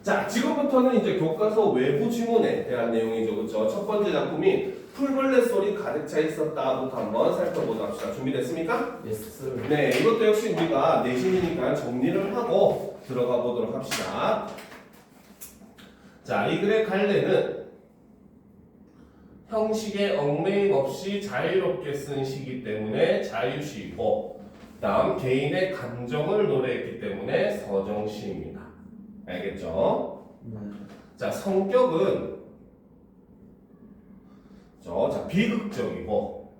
자, 지금부터는 이제 교과서 외부 지문에 대한 내용이죠. 그렇죠? 첫 번째 작품이 풀벌레 소리 가득 차 있었다부터 한번 살펴보도록 합시다. 준비됐습니까? 예스. 네, 이것도 역시 우리가 내신이니까 정리를 하고 들어가 보도록 합시다. 자, 이 글의 갈래는 형식에 얽매임 없이 자유롭게 쓴 시이기 때문에 자유시이고, 다음 개인의 감정을 노래했기 때문에 서정시입니다. 알겠죠? 자, 성격은 자, 비극적이고,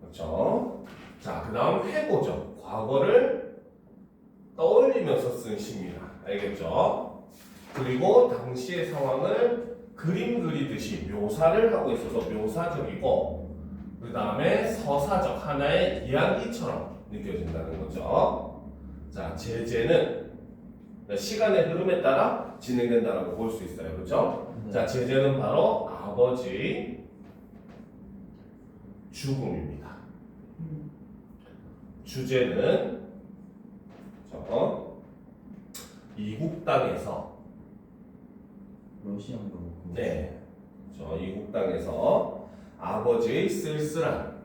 그렇죠? 자, 그 다음 회고적, 과거를 떠올리면서 쓴 시입니다. 알겠죠? 그리고 당시의 상황을 그림 그리듯이 묘사를 하고 있어서 묘사적이고, 그 다음에 서사적, 하나의 이야기처럼 느껴진다는 거죠. 자, 제재는 시간의 흐름에 따라 진행된다라고 볼 수 있어요. 그렇죠? 자, 제재는 바로 아버지 죽음입니다. 주제는 이국 땅에서, 러시아인가 뭐. 네, 이국 땅에서 아버지의 쓸쓸한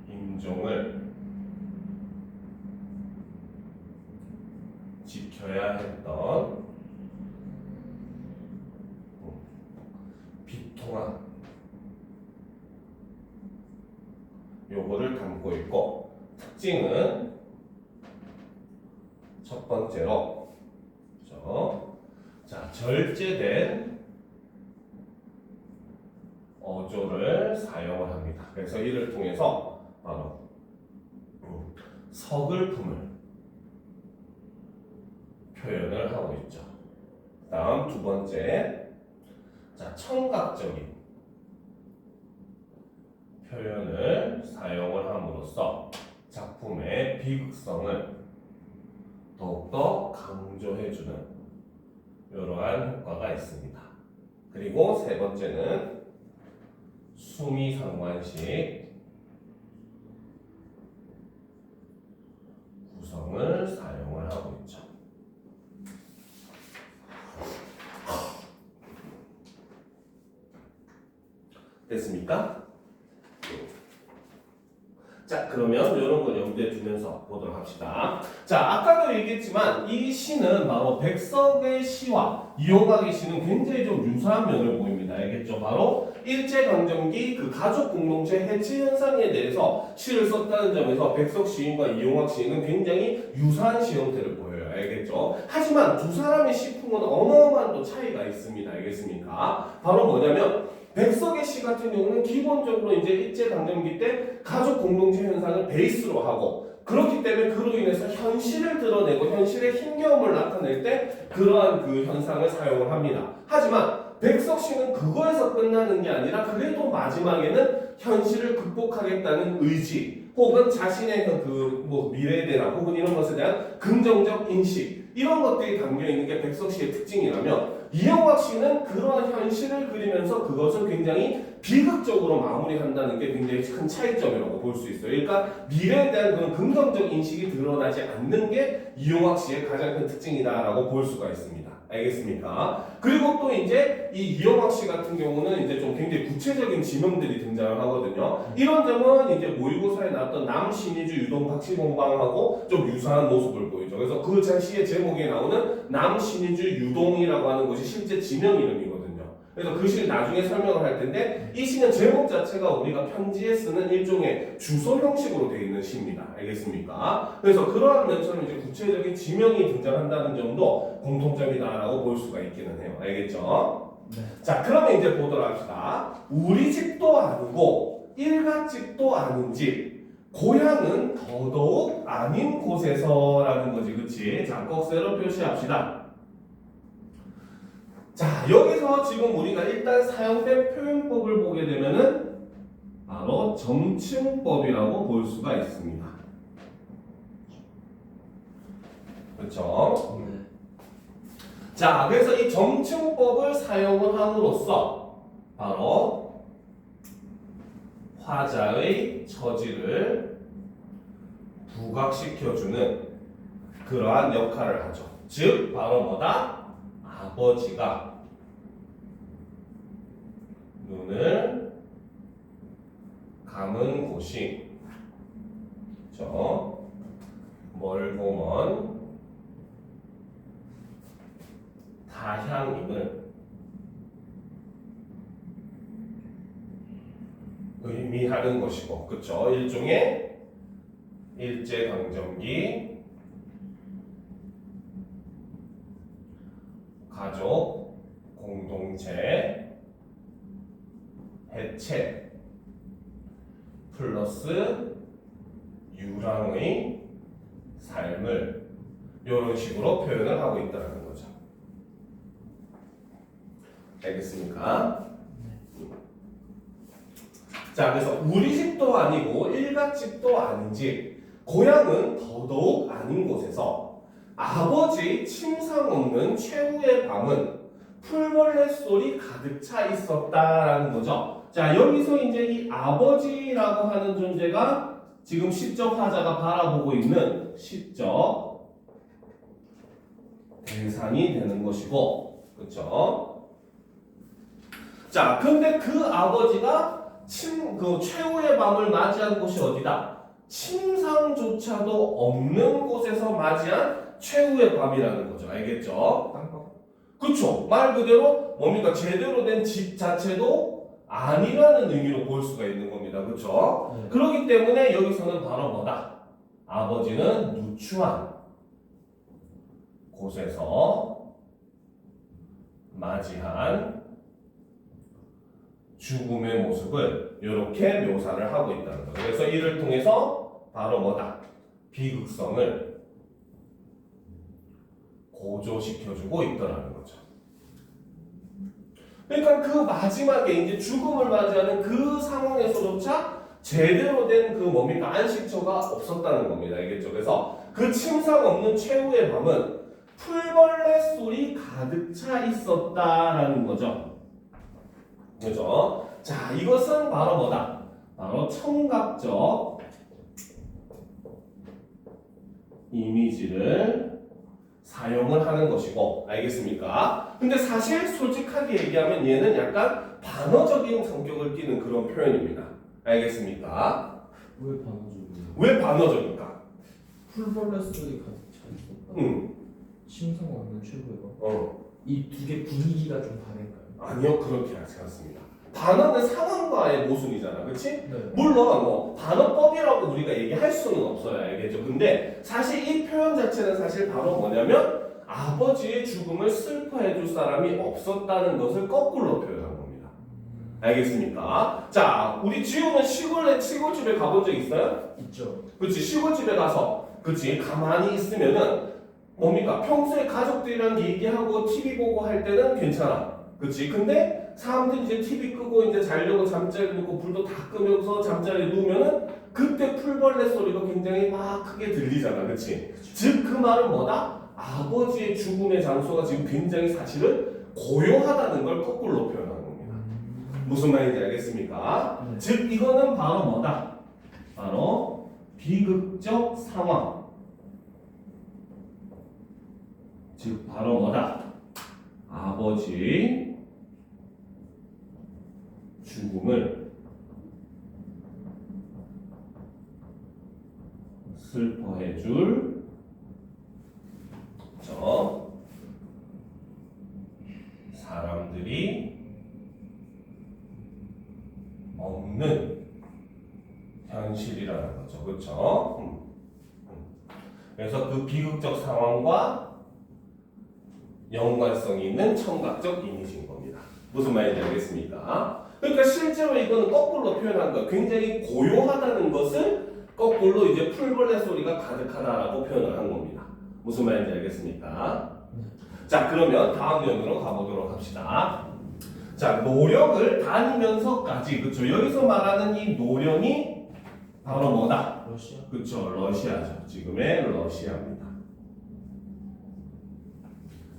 임종을 지켜야 했던 비통함, 요거를 담고 있고, 특징은 첫 번째로 자, 절제된 어조를 사용을 합니다. 그래서 이를 통해서 바로 서글픔을 표현을 하고 있죠. 다음 두 번째, 자, 청각적인 표현을 사용을 함으로써 작품의 비극성을 더욱더 강조해주는 이러한 효과가 있습니다. 그리고 세 번째는 수미상관식 구성을 사용을 하고 있죠. 됐습니까? 자, 그러면 이런 걸 염두에 두면서 보도록 합시다. 자, 아까도 얘기했지만 이 시는 바로 백석의 시와 이호각의 시는 굉장히 좀 유사한 면을 보입니다. 알겠죠? 바로 일제강점기 그 가족 공동체 해체 현상에 대해서 시를 썼다는 점에서 백석 시인과 이호각 시인은 굉장히 유사한 시 형태를 보여요. 알겠죠? 하지만 두 사람의 시풍은 어마어마한 또 차이가 있습니다. 알겠습니까? 바로 뭐냐면 백석의 시 같은 경우는 기본적으로 이제 일제강점기 때 가족 공동체 현상을 베이스로 하고, 그렇기 때문에 그로 인해서 현실을 드러내고 현실의 힘겨움을 나타낼 때 그러한 그 현상을 사용을 합니다. 하지만 백석 시는 그거에서 끝나는 게 아니라 그래도 마지막에는 현실을 극복하겠다는 의지, 혹은 자신의 그 뭐 미래에 대한 혹은 이런 것에 대한 긍정적 인식, 이런 것들이 담겨 있는 게 백석 시의 특징이라면, 이영학 씨는 그러한 현실을 그리면서 그것을 굉장히 비극적으로 마무리한다는 게 굉장히 큰 차이점이라고 볼 수 있어요. 그러니까 미래에 대한 그런 긍정적 인식이 드러나지 않는 게 이영학 씨의 가장 큰 특징이다라고 볼 수가 있습니다. 알겠습니까? 그리고 또 이제 이 이영학 씨 같은 경우는 이제 좀 굉장히 구체적인 지명들이 등장을 하거든요. 이런 점은 이제 모의고사에 나왔던 남신이주 유동 박시봉방하고 좀 유사한 모습을 보이죠. 그래서 그 시의 제목에 나오는 남신이주 유동이라고 하는 것이 실제 지명 이름이거든요. 그래서 그 시를 나중에 설명을 할 텐데, 이 시는 제목 자체가 우리가 편지에 쓰는 일종의 주소 형식으로 되어 있는 시입니다. 알겠습니까? 그래서 그러한 면처럼 이제 구체적인 지명이 등장한다는 점도 공통점이다라고 볼 수가 있기는 해요. 알겠죠? 네. 자, 그러면 이제 보도록 합시다. 우리 집도 아니고 일갓집도 아닌 집, 고향은 더더욱 아닌 곳에서라는 거지, 그치? 자, 꺽쇠로 표시합시다. 자, 여기서 지금 우리가 일단 사용된 표현법을 보게 되면은 바로 점층법이라고 볼 수가 있습니다. 그렇죠? 네. 자, 그래서 이 점층법을 사용을 함으로써 바로 화자의 처지를 부각시켜주는 그러한 역할을 하죠. 즉 바로 뭐다? 아버지가 눈을 감은 곳이 멀고 먼 다향임을 의미하는 것이고, 그쵸? 일종의 일제강점기 가족 공동체 해체 플러스 유랑의 삶을 이런 식으로 표현을 하고 있다는 거죠. 알겠습니까? 자, 그래서 우리 집도 아니고 일갓집도 아닌 집, 고향은 더더욱 아닌 곳에서 아버지 침상 없는 최후의 밤은 풀벌레 소리 가득 차 있었다라는 거죠. 자, 여기서 이제 이 아버지라고 하는 존재가 지금 시적 화자가 바라보고 있는 시적 대상이 되는 것이고, 그렇죠? 자, 근데 그 아버지가 그 최후의 밤을 맞이한 곳이 어디다? 침상조차도 없는 곳에서 맞이한 최후의 밤이라는 거죠. 알겠죠? 그쵸? 말 그대로 뭡니까? 제대로 된 집 자체도 아니라는 의미로 볼 수가 있는 겁니다. 그쵸? 그렇기 때문에 여기서는 바로 뭐다? 아버지는 누추한 곳에서 맞이한 죽음의 모습을 이렇게 묘사를 하고 있다는 거죠. 그래서 이를 통해서 바로 뭐다? 비극성을 고조시켜주고 있더라는 거죠. 그러니까 그 마지막에 이제 죽음을 맞이하는 그 상황에서조차 제대로 된 그 뭡니까? 안식처가 없었다는 겁니다. 알겠죠? 그래서 그 침상 없는 최후의 밤은 풀벌레 소리 가득 차 있었다라는 거죠. 그죠? 자, 이것은 바로 뭐다? 바로 청각적 이미지를 사용을 하는 것이고, 알겠습니까? 근데 사실 솔직하게 얘기하면 얘는 약간 반어적인 성격을 띠는 그런 표현입니다. 알겠습니까? 왜 반어적이에요? 왜 반어적일까? 풀벌레 소리 가득 차 있었다. 침상 없는 최고가. 이 두 개 분위기가 좀 다른가요? 아니요, 그렇게 하지 않습니다. 반어는 상황과의 모순이잖아, 그렇지? 네. 물론 뭐 반어법이라고 우리가 얘기할 수는 없어요, 알겠죠? 근데 사실 이 표현 자체는 사실 바로 뭐냐면 아버지의 죽음을 슬퍼해줄 사람이 없었다는 것을 거꾸로 표현한 겁니다. 알겠습니까? 자, 우리 지우는 시골집에 가본 적 있어요? 있죠. 그렇지, 시골집에 가서 그렇지 가만히 있으면은 뭡니까? 평소에 가족들이랑 얘기하고 TV 보고 할 때는 괜찮아. 그치? 근데 사람들이 이제 TV 끄고 이제 자려고 잠자리 놓고 불도 다 끄면서 잠자리에 누우면은 그때 풀벌레 소리가 굉장히 막 크게 들리잖아. 그치? 즉 그 말은 뭐다? 아버지의 죽음의 장소가 지금 굉장히 사실은 고요하다는 걸 거꾸로 표현하는 겁니다. 무슨 말인지 알겠습니까? 즉 이거는 바로 뭐다? 바로 비극적 상황. 즉 바로 뭐다? 아버지 죽음을 슬퍼해줄 사람들이 없는 현실이라는 거죠. 그렇죠? 그래서 그 비극적 상황과 연관성이 있는 청각적 이미지인 겁니다. 무슨 말인지 알겠습니까? 그러니까 실제로 이거는 거꾸로 표현한 거예요. 굉장히 고요하다는 것을 거꾸로 이제 풀벌레 소리가 가득하다라고 표현을 한 겁니다. 무슨 말인지 알겠습니까? 자, 그러면 다음 연으로 가보도록 합시다. 자, 노력을 다니면서까지, 그쵸? 여기서 말하는 이 노령이 바로 뭐다? 러시아. 그쵸? 러시아죠. 지금의 러시아입니다.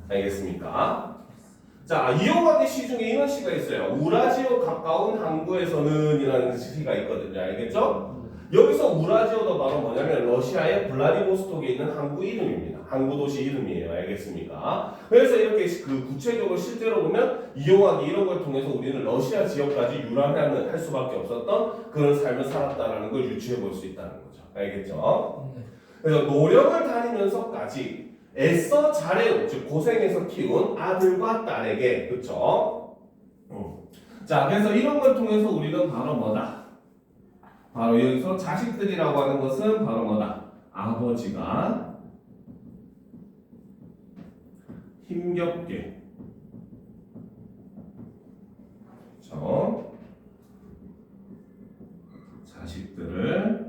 알겠습니까? 자, 이용하기 시 중에 이런 시가 있어요. 우라지오 가까운 항구에서는 이라는 시가 있거든요. 알겠죠? 여기서 우라지오도 바로 뭐냐면 러시아의 블라디보스톡에 있는 항구 이름입니다. 항구 도시 이름이에요. 알겠습니까? 그래서 이렇게 그 구체적으로 실제로 보면 이용하기 이런 걸 통해서 우리는 러시아 지역까지 유람을 할 수밖에 없었던 그런 삶을 살았다라는 걸 유추해 볼 수 있다는 거죠. 알겠죠? 그래서 노령을 다니면서까지 애써 잘해온, 즉 고생해서 키운 아들과 딸에게, 그쵸? 자, 그래서 이런 걸 통해서 우리는 바로 뭐다? 바로 여기서 자식들이라고 하는 것은 바로 뭐다? 아버지가 힘겹게, 그쵸? 자식들을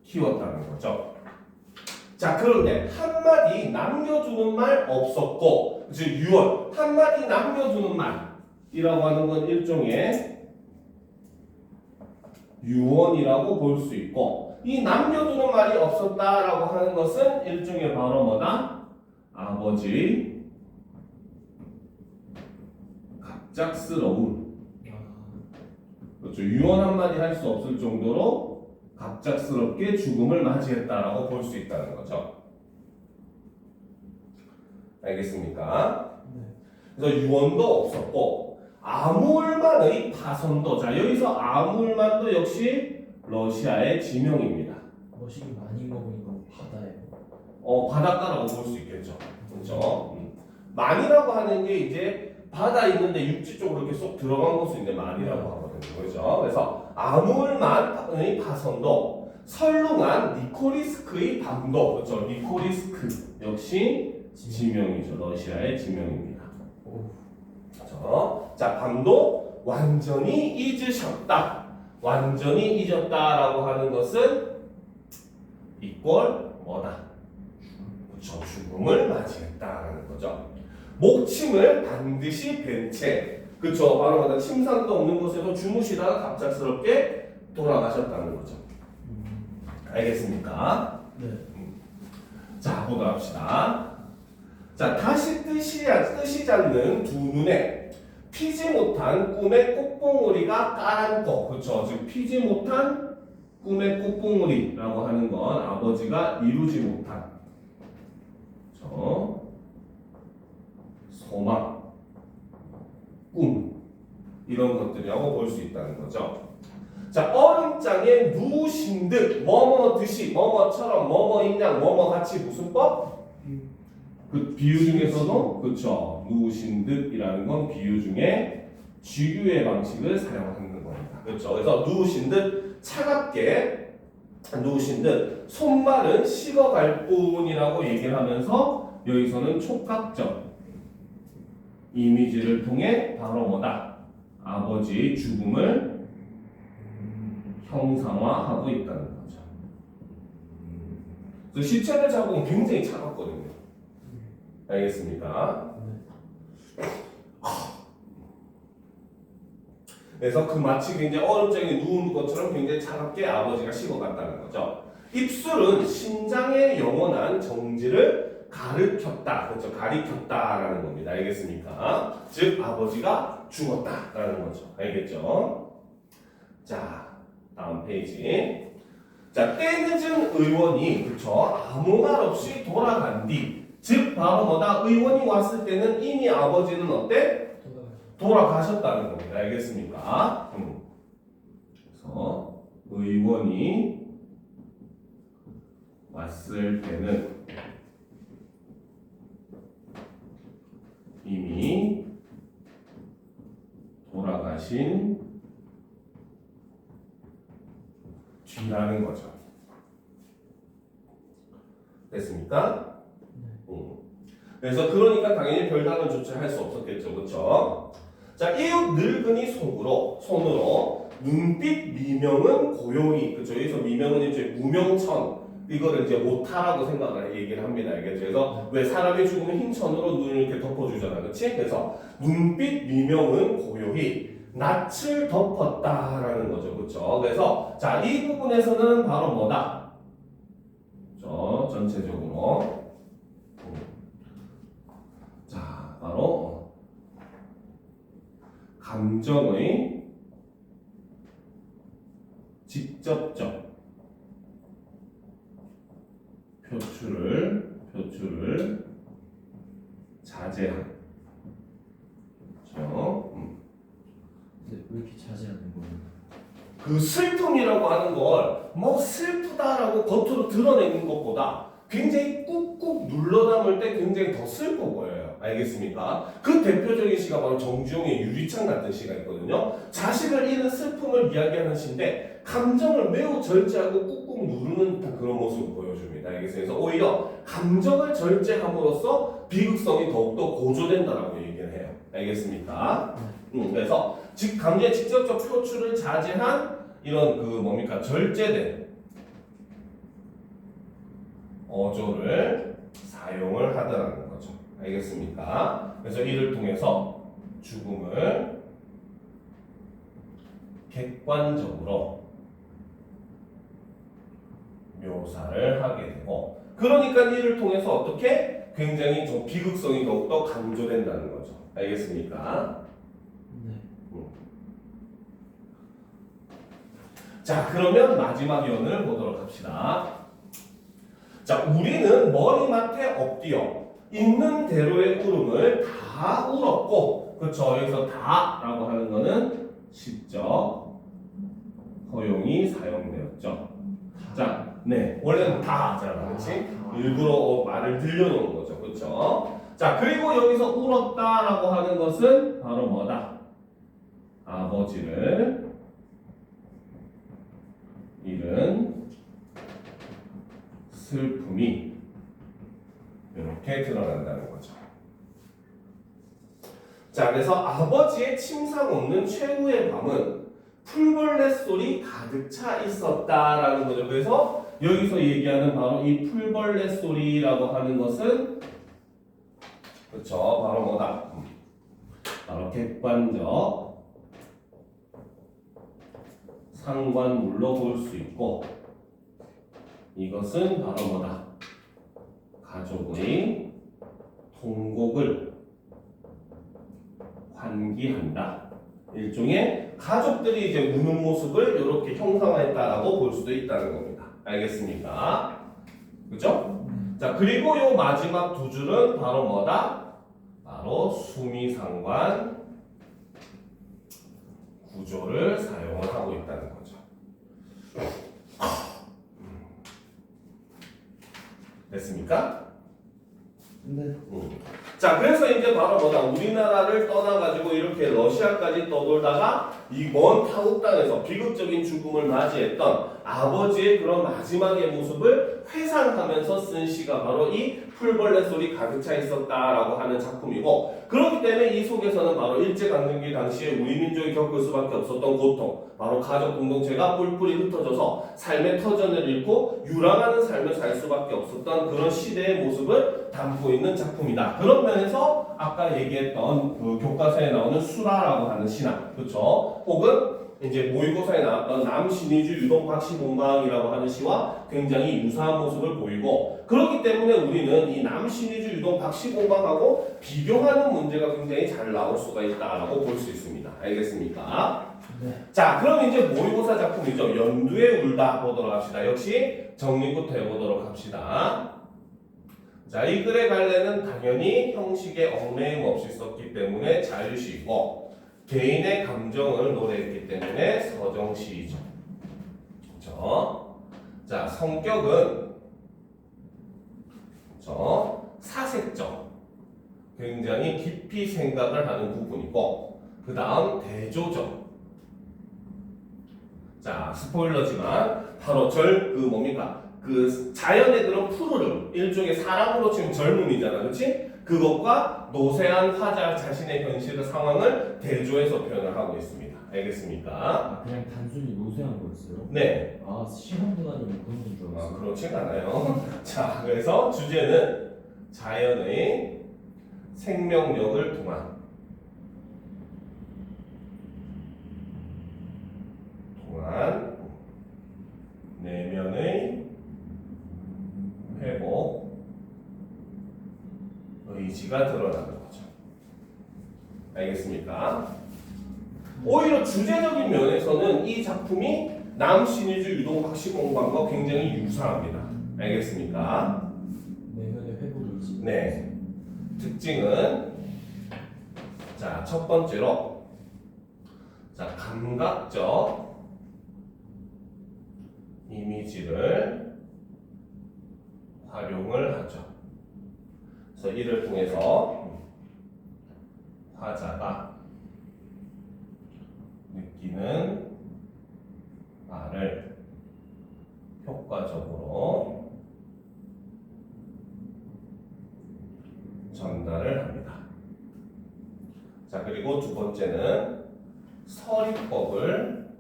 키웠다는 거죠. 자, 그런데 한마디 남겨두는 말 없었고, 즉 유언, 한마디 남겨두는 말이라고 하는 건 일종의 유언이라고 볼 수 있고, 이 남겨두는 말이 없었다라고 하는 것은 일종의 바로 뭐다? 아버지 갑작스러운, 그렇죠. 유언 한마디 할 수 없을 정도로 갑작스럽게 죽음을 맞이했다라고 볼 수 있다는 거죠. 알겠습니까? 그래서 유언도 없었고 아무울만의 파선도, 자 여기서 아무울만도 역시 러시아의 지명입니다. 머시기 많이 먹은 건 바다예요. 바닷가라고 볼 수 있겠죠. 그렇죠? 만이라고 하는 게 이제 바다 있는데 육지 쪽으로 이렇게 쏙 들어간 곳을 이제 만이라고 하거든요. 그렇죠? 그래서 아무울만의 파선도, 설룽한 니코리스크의 밤도, 그렇죠? 니코리스크 역시 지명이죠. 러시아의 지명입니다. 그렇죠? 자, 밤도 완전히 잊으셨다. 완전히 잊었다라고 하는 것은 이꼴 뭐다? 그렇죠. 죽음을 맞이했다라는 거죠. 목침을 반드시 벤 채, 그쵸, 바로 뭐다? 침상도 없는 곳에서 주무시다가 갑작스럽게 돌아가셨다는 거죠. 알겠습니까? 네. 자, 보도록 합시다. 자, 다시 뜨시지 않는 두 눈에 피지 못한 꿈의 꽃봉오리가 까란거, 그쵸, 즉 피지 못한 꿈의 꽃봉오리라고 하는 건 아버지가 이루지 못한, 그쵸, 소망, 꿈, 이런 것들이라고 볼 수 있다는 거죠. 자, 얼음장에 누우신 듯 뭐뭐 듯이, 뭐뭐처럼, 뭐뭐인 양, 뭐뭐 같이 무슨 법? 그 비유 중에서도 그렇죠. 누우신 듯이라는 건 비유 중에 쥐규의 방식을 사용하는 겁니다. 그렇죠. 그래서 누우신 듯 차갑게 누우신 듯 손말은 식어갈 뿐이라고 얘기를 하면서 여기서는 촉각적 이미지를 통해 바로 뭐다? 아버지의 죽음을 형상화하고 있다는 거죠. 그래서 시체를 잡으면 굉장히 차갑거든요. 알겠습니까? 그래서 그 마치 굉장히 얼음장에 누운 것처럼 굉장히 차갑게 아버지가 식어갔다는 거죠. 입술은 신장의 영원한 정지를 가르쳤다. 그렇죠. 가리켰다라는 겁니다. 알겠습니까? 즉 아버지가 죽었다라는 거죠. 알겠죠? 자, 다음 페이지. 자, 때늦은 의원이, 그렇죠, 아무 말 없이 돌아간 뒤, 즉 바로 뭐다? 의원이 왔을 때는 이미 아버지는 어때? 돌아가셨다는 겁니다. 알겠습니까? 그래서 의원이 왔을 때는 이미 돌아가신 뒤라는 거죠. 됐습니까? 그래서 그러니까 당연히 별다른 조치를 할 수 없었겠죠. 그렇죠? 자, 이웃 늙은이 손으로 눈빛 미명은 고요히, 그렇죠? 여기서 미명은 이제 무명천, 이거를 이제 오타라고 생각을 얘기를 합니다. 알겠죠? 그래서 왜 사람이 죽으면 흰 천으로 눈을 이렇게 덮어주잖아. 그렇지? 그래서 눈빛 미명은 고요히 낯을 덮었다라는 거죠. 그렇죠? 그래서 자, 이 부분에서는 바로 뭐다? 전체적으로 감정의 직접적 표출을 자제한. 그렇죠? 근데 왜 이렇게 자제하는 거예요? 그 슬픔이라고 하는 걸 뭐 슬프다라고 겉으로 드러내는 것보다 굉장히 꾹꾹 눌러 담을 때 굉장히 더 슬퍼 보여요. 알겠습니까? 그 대표적인 시가 바로 정주영의 유리창 같은 시가 있거든요. 자식을 잃은 슬픔을 이야기하는 시인데 감정을 매우 절제하고 꾹꾹 누르는 듯한 그런 모습을 보여줍니다. 알겠어요? 그래서 오히려 감정을 절제함으로써 비극성이 더욱더 고조된다라고 얘기를 해요. 알겠습니까? 그래서 감정의 직접적 표출을 자제한 이런 그 뭡니까 절제된 어조를 사용을 하더라는 거죠. 알겠습니까? 그래서 이를 통해서 죽음을 객관적으로 묘사를 하게 되고, 그러니까 이를 통해서 어떻게 굉장히 좀 비극성이 더욱더 강조된다는 거죠. 알겠습니까? 네. 자, 그러면 마지막 연을 보도록 합시다. 자, 우리는 머리맡에 엎드려 있는 대로의 울음을 다 울었고, 그렇죠? 여기서 다라고 하는 거는 시적 허용이 사용되었죠. 자, 네, 원래는 다잖아, 그렇지? 일부러 말을 들려놓은 거죠, 그렇죠? 자, 그리고 여기서 울었다라고 하는 것은 바로 뭐다? 아버지를 잃은 슬픔이 이렇게 드러난다는 거죠. 자, 그래서 아버지의 침상 없는 최후의 밤은 풀벌레 소리 가득 차 있었다라는 거죠. 그래서 여기서 얘기하는 바로 이 풀벌레 소리라고 하는 것은 그렇죠. 바로 뭐다? 바로 객관적 상관물로 볼 수 있고, 이것은 바로 뭐다? 가족의 통곡을 환기한다. 일종의 가족들이 이제 우는 모습을 이렇게 형상화했다라고 볼 수도 있다는 겁니다. 알겠습니까? 그죠? 자, 그리고 요 마지막 두 줄은 바로 뭐다? 바로 수미상관 구조를 사용을 하고 있다는 거죠. 됐습니까? 네. 자, 그래서 이제 바로 뭐다? 우리나라를 떠나가지고 이렇게 러시아까지 떠돌다가 이 먼 타국 땅에서 비극적인 죽음을 맞이했던 아버지의 그런 마지막의 모습을 회상하면서 쓴 시가 바로 이 풀벌레 소리 가득 차 있었다라고 하는 작품이고, 그렇기 때문에 이 속에서는 바로 일제강점기 당시에 우리 민족이 겪을 수밖에 없었던 고통, 바로 가족 공동체가 뿔뿔이 흩어져서 삶의 터전을 잃고 유랑하는 삶을 살 수밖에 없었던 그런 시대의 모습을 담고 있는 작품이다. 그런 면에서 아까 얘기했던 그 교과서에 나오는 수라라고 하는 신화, 그렇죠? 혹은 이제 모의고사에 나왔던 남신의주 유동 박시봉방이라고 하는 시와 굉장히 유사한 모습을 보이고, 그렇기 때문에 우리는 이 남신의주 유동 박시봉방하고 비교하는 문제가 굉장히 잘 나올 수가 있다라고 볼 수 있습니다. 알겠습니까? 네. 자, 그럼 이제 모의고사 작품이죠. 연두에 울다 보도록 합시다. 역시 정리부터 해보도록 합시다. 자, 이 글의 갈래는 당연히 형식에 얽매임 없이 썼기 때문에 자유시이고, 개인의 감정을 노래했기 때문에 서정시이죠. 그렇죠? 자, 성격은 그렇죠? 사색적, 굉장히 깊이 생각을 하는 부분이고, 그 다음 대조적. 자, 스포일러지만 바로 뭡니까? 그 자연의 그런 푸르름, 일종의 사람으로 치면 젊음이잖아, 그렇지? 그것과 노쇠한 화자 자신의 현실의 상황을 대조해서 표현을 하고 있습니다. 알겠습니까? 아, 그냥 단순히 노쇠한 거였어요? 네. 아, 시험분하면 그런 건 줄 알았어요. 그렇진 않아요. 자, 그래서 주제는 자연의 생명력을 통한 내면의 회복 의지가 드러나는 거죠. 알겠습니까? 오히려 주제적인 면에서는 이 작품이 남신의주 유동박씨공방과 굉장히 유사합니다. 알겠습니까? 내면의 회복이지. 네. 특징은 자, 첫 번째로 자, 감각적 이미지를 활용을 하죠. 그래서 이를 통해서 화자가 느끼는 바를 효과적으로 전달을 합니다. 자, 그리고 두 번째는 서리법을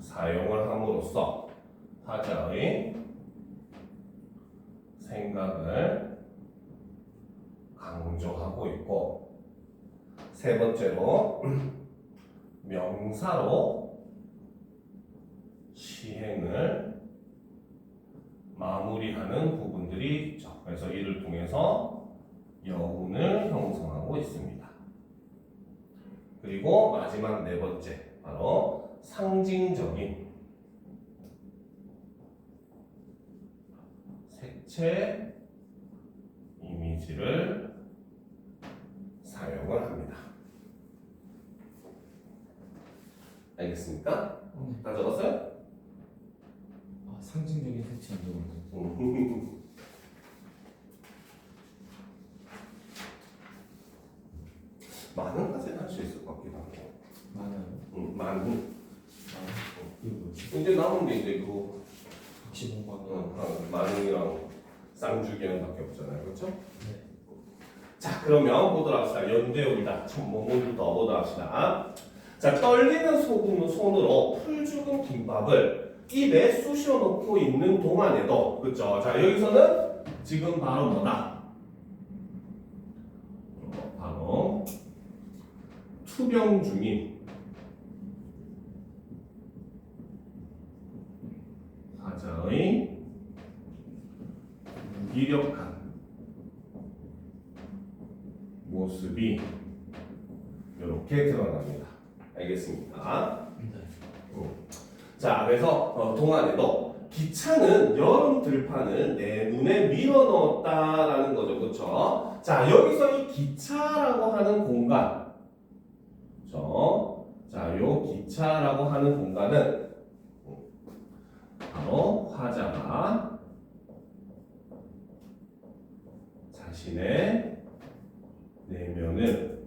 사용을 함으로써 화자의 생각을 강조하고 있고, 세 번째로 명사로 시행을 마무리하는 부분들이 있죠. 그래서 이를 통해서 여운을 형성하고 있습니다. 그리고 마지막 네 번째, 바로 상징적인 색채 이미지를 사용을 합니다. 알겠습니까? 다 적었어요? 아, 상징적인 색채 안 적었네. 많은 가지는 할 수 있을 것 같기도 하고. 많아요. 많은. 아, 이거 뭐지? 이제 남은 게 이제 그 박씨공방이랑. 만능이랑 쌍주기현밖에 없잖아요, 그렇죠? 네. 자, 그러면 보도록 합시다. 연대용이다. 뭐부터 보도록 합시다. 자, 떨리는 손으로 풀 죽은 김밥을 입에 쑤셔 넣고 있는 동안에도, 그렇죠? 자, 여기서는 지금 바로 뭐다? 바로 투병 중인 화자의 무기력한 모습이 이렇게 드러납니다. 알겠습니까? 네. 자, 그래서 동안에도 기차는 여름 들판을 내 눈에 밀어 넣었다라는 거죠, 그렇죠? 자, 여기서 이 기차라고 하는 공간, 그렇죠? 자, 요 기차라고 하는 공간은 바로 화자가 자신의 내면을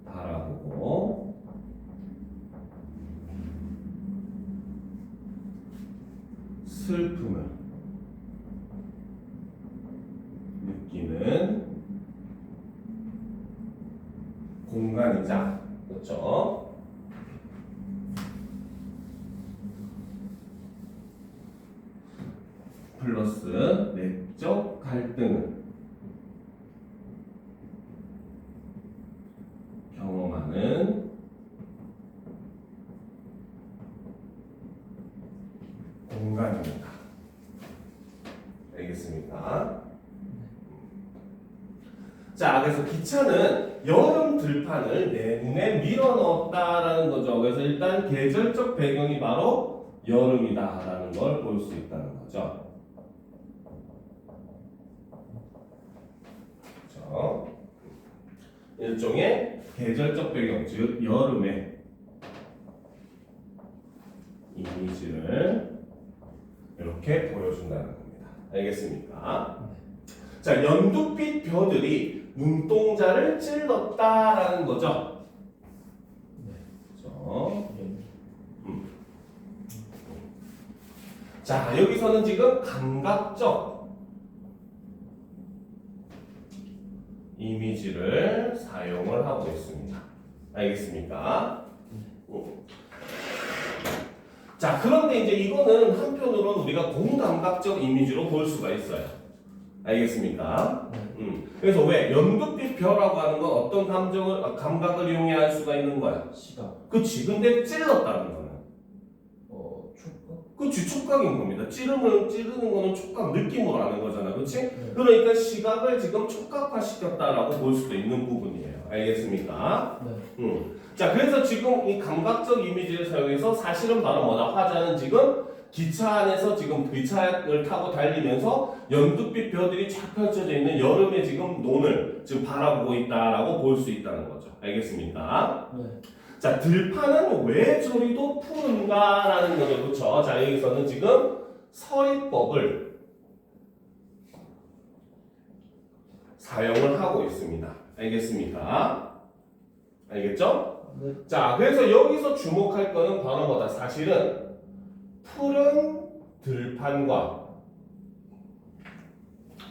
바라보고 슬픔을 느끼는 공간이자, 그렇죠? 플러스 내적 갈등을 경험하는 공간입니다. 알겠습니까? 자, 그래서 기차는 여름 들판을 내 눈에 밀어 넣었다라는 거죠. 그래서 일단 계절적 배경이 바로 여름이다라는 걸 볼 수 있다는 거죠. 그렇죠? 일종의 계절적 배경, 즉 여름의 이미지를 이렇게 보여준다는 겁니다. 알겠습니까? 자, 연두빛 벼들이 눈동자를 찔렀다라는 거죠. 그렇죠? 자, 여기서는 지금 감각적 이미지를 사용을 하고 있습니다. 알겠습니까? 자, 그런데 이제 이거는 한편으로는 우리가 공감각적 이미지로 볼 수가 있어요. 알겠습니까? 그래서 왜 연두빛 벼라고 하는 건 어떤 감각을 이용해 할 수가 있는 거야? 시각. 그치. 근데 찔렀다는 거는 촉각. 그치, 촉각인 겁니다. 찌르는 거는 촉각 느낌으로 아는 거잖아. 그치? 네. 그러니까 시각을 지금 촉각화 시켰다라고 볼 수도 있는 부분이에요. 알겠습니까? 네. 자, 그래서 지금 이 감각적 이미지를 사용해서 사실은 바로 뭐다? 화자는 지금 기차 안에서 지금 기차를 타고 달리면서 연두빛 벼들이 쫙 펼쳐져 있는 여름의 지금 논을 지금 바라보고 있다라고 볼 수 있다는 거죠. 알겠습니까? 네. 자, 들판은 왜 저리도 푸른가라는 거죠. 그렇죠? 자, 여기서는 지금 서리법을 사용을 하고 있습니다. 알겠습니까? 알겠죠? 네. 자, 그래서 여기서 주목할 거는 바로 뭐다? 사실은 푸른 들판과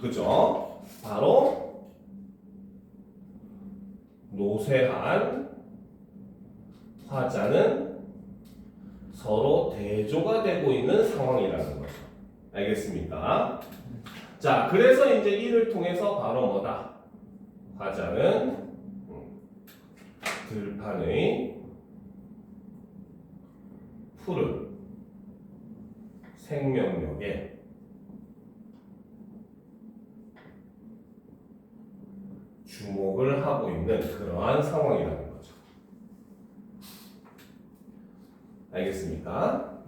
그죠? 바로 노쇠한 화자는 서로 대조가 되고 있는 상황이라는 거죠. 알겠습니까? 자, 그래서 이제 이를 통해서 바로 뭐다? 화자는 들판의 푸른 생명력에 주목을 하고 있는 그러한 상황이라는 거죠. 알겠습니까?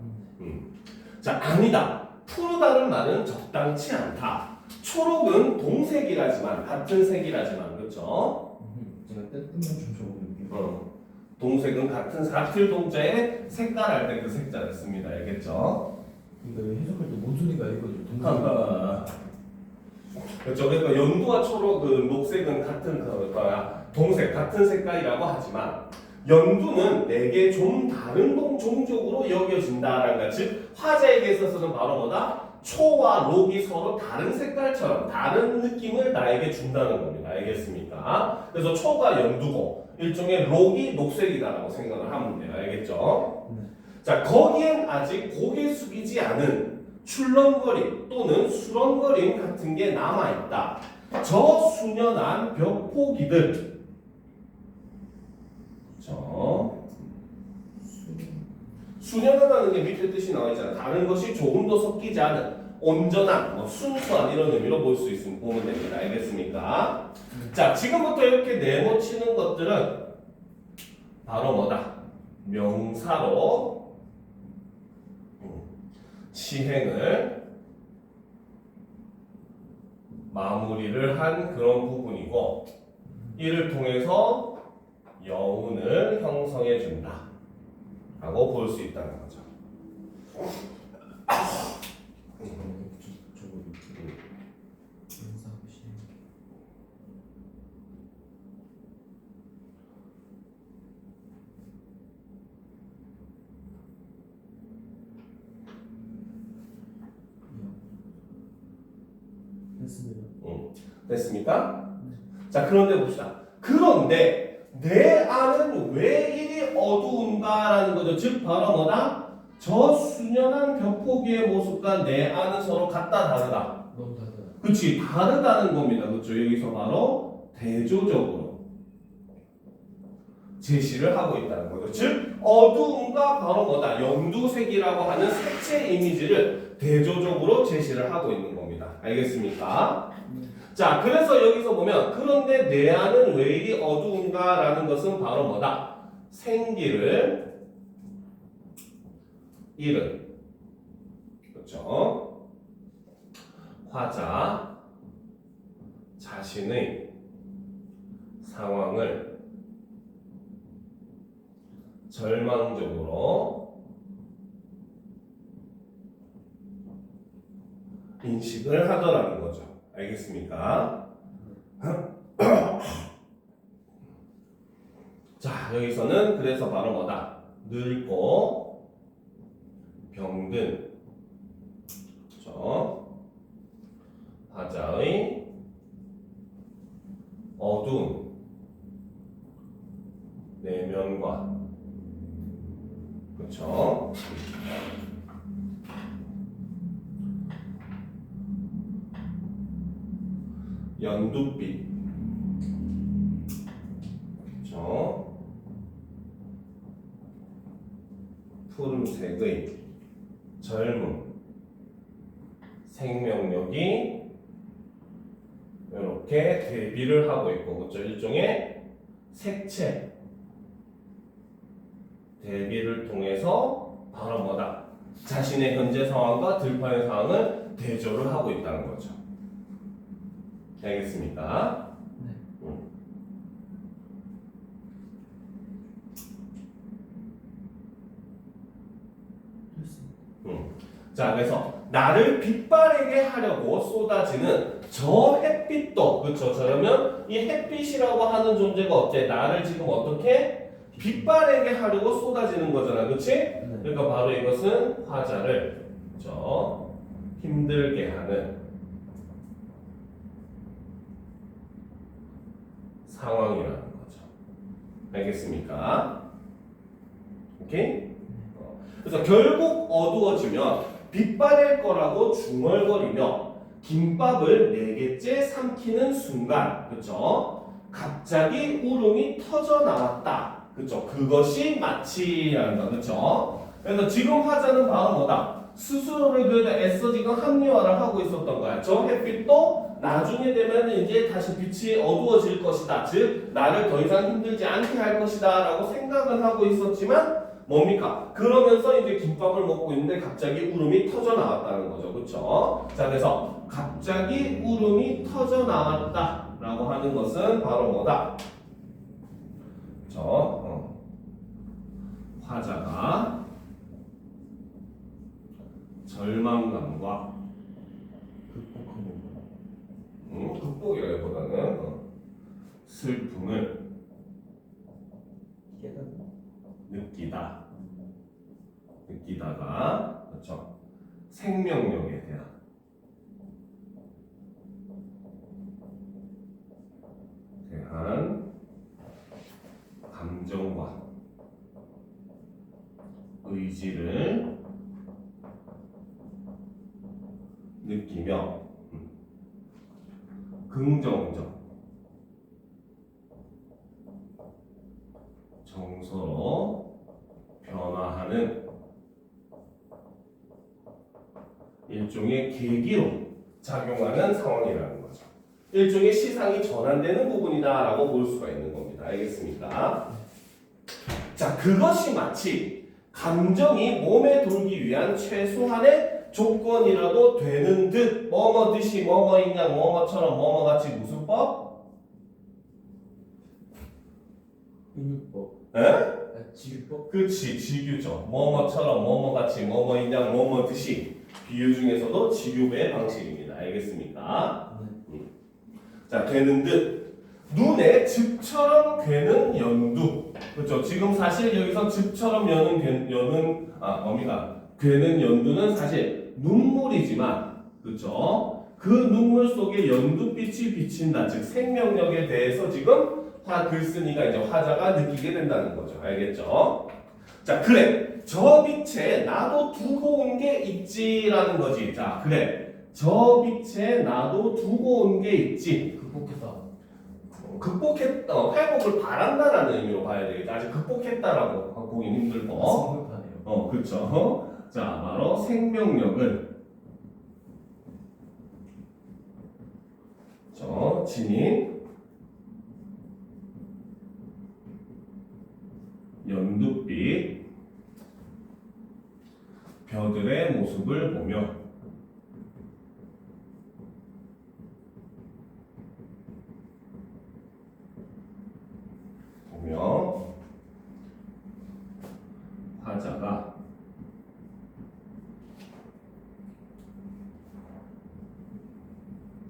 자, 아니다. 푸르다는 말은 적당치 않다. 초록은 동색이라지만 같은 색이라지만 그렇죠? 제가 떼뜨면 좀 적어볼게요. 동색은 같은 동자의 색깔 할 때 그 색자를 씁니다. 알겠죠? 이거 해석할 때 뭔 소리가 이거죠? 그렇죠. 그러니까 연두와 초록, 그 녹색은 같은 동색, 같은 색깔이라고 하지만 연두는 내게 좀 다른 종족으로 여겨진다라는 것. 즉 화자에게 있어서는 바로 뭐다? 초와 녹이 서로 다른 색깔처럼 다른 느낌을 나에게 준다는 겁니다. 알겠습니까? 그래서 초가 연두고 일종의 녹이 녹색이다라고 생각을 하면 돼요. 알겠죠? 네. 자, 거기엔 아직 고개 숙이지 않은 출렁거림 또는 수렁거림 같은 게 남아있다. 저 수년한 벽포기들. 수년하다는 게 밑에 뜻이 나와 있잖아. 다른 것이 조금도 섞이지 않은 온전한, 순수한 이런 의미로 볼 수 있으면 보면 됩니다. 알겠습니까? 자, 지금부터 이렇게 네모치는 것들은 바로 뭐다? 명사로 시행을 마무리를 한 그런 부분이고 이를 통해서 여운을 형성해 준다 라고 볼 수 있다는 거죠. 됐습니까? 자, 그런데 봅시다. 그런데 내 안은 왜 이리 어두운가라는 거죠. 즉 바로 뭐다? 저 수년한 벽포기의 모습과 내 안은 서로 같다 다르다. 너무 다르다. 그치, 다르다는 겁니다. 그렇죠? 여기서 바로 대조적으로 제시를 하고 있다는 거죠. 즉 어두움과 바로 뭐다? 연두색이라고 하는 색채 이미지를 대조적으로 제시를 하고 있는 겁니다. 알겠습니까? 자, 그래서 여기서 보면 그런데 내 안은 왜 이리 어두운가라는 것은 바로 뭐다? 생기를 잃은, 그렇죠? 화자 자신의 상황을 절망적으로 인식을 하더라는 거죠. 알겠습니까? 자, 여기서는 그래서 바로 뭐다? 늙고 병든, 그렇죠? 화자의 어두운 내면과, 그렇죠? 연두빛, 그렇죠? 푸른색의 젊음, 생명력이 이렇게 대비를 하고 있고, 그렇죠? 일종의 색채 대비를 통해서 바로 뭐다? 자신의 현재 상황과 들판의 상황을 대조를 하고 있다는 거죠. 알겠습니까? 네. 자, 그래서 나를 빛바래게 하려고 쏟아지는 저 햇빛도, 그렇죠? 그러면 이 햇빛이라고 하는 존재가 어때? 나를 지금 어떻게 빛바래게 하려고 쏟아지는 거잖아, 그렇지? 네. 그러니까 바로 이것은 화자를, 그렇죠? 힘들게 하는 상황이라는 거죠. 알겠습니까? 오케이? 그래서 결국 어두워지면 빛바랠 거라고 중얼거리며 김밥을 4개째 삼키는 순간, 그쵸? 갑자기 울음이 터져 나왔다. 그쵸? 그것이 마치라는 거, 그쵸? 그래서 지금 화자는 바로 뭐다? 스스로를 그래도 애써 지금 합리화를 하고 있었던 거야. 저 햇빛도 나중에 되면 이제 다시 빛이 어두워질 것이다. 즉, 나를 더 이상 힘들지 않게 할 것이다. 라고 생각은 하고 있었지만, 뭡니까? 그러면서 이제 김밥을 먹고 있는데 갑자기 울음이 터져 나왔다는 거죠. 그쵸? 자, 그래서 갑자기 울음이 터져 나왔다 라고 하는 것은 바로 뭐다? 화자가 절망감과 극복이라기보다는 슬픔을 느끼다가, 그렇죠? 생명력에 대한 감정과 의지를 느끼며 긍정적 정서로 변화하는 일종의 계기로 작용하는 상황이라는 거죠. 일종의 시상이 전환되는 부분이다라고 볼 수가 있는 겁니다. 알겠습니까? 자, 그것이 마치 감정이 몸에 돌기 위한 최소한의 조건이라도 되는 듯 뭐뭐듯이 뭐뭐이냐 뭐뭐처럼 뭐뭐같이 무슨 법? 은유법. 에? 지규법? 그치, 지규죠. 뭐뭐처럼 뭐뭐같이 뭐뭐이냐 뭐뭐듯이 비유 중에서도 지규배의 방식입니다. 알겠습니까? 네. 자, 되는 듯 눈에 즙처럼 괴는 연두. 그렇죠. 지금 사실 여기서 즙처럼 괴는 연두는 사실 눈물이지만, 그렇죠. 그 눈물 속에 연두빛이 비친다. 즉 생명력에 대해서 지금 글쓴이가 이제 화자가 느끼게 된다는 거죠. 알겠죠? 자, 그래. 저 빛에 나도 두고 온 게 있지라는 거지. 자, 그래. 저 빛에 나도 두고 온 게 있지. 회복을 바란다라는 의미로 봐야 되겠다. 아직 극복했다라고 보긴 힘들고. 성급하네요. 그렇죠. 자, 바로 생명력을 지닌 연두빛 벼들의 모습을 보며 화자가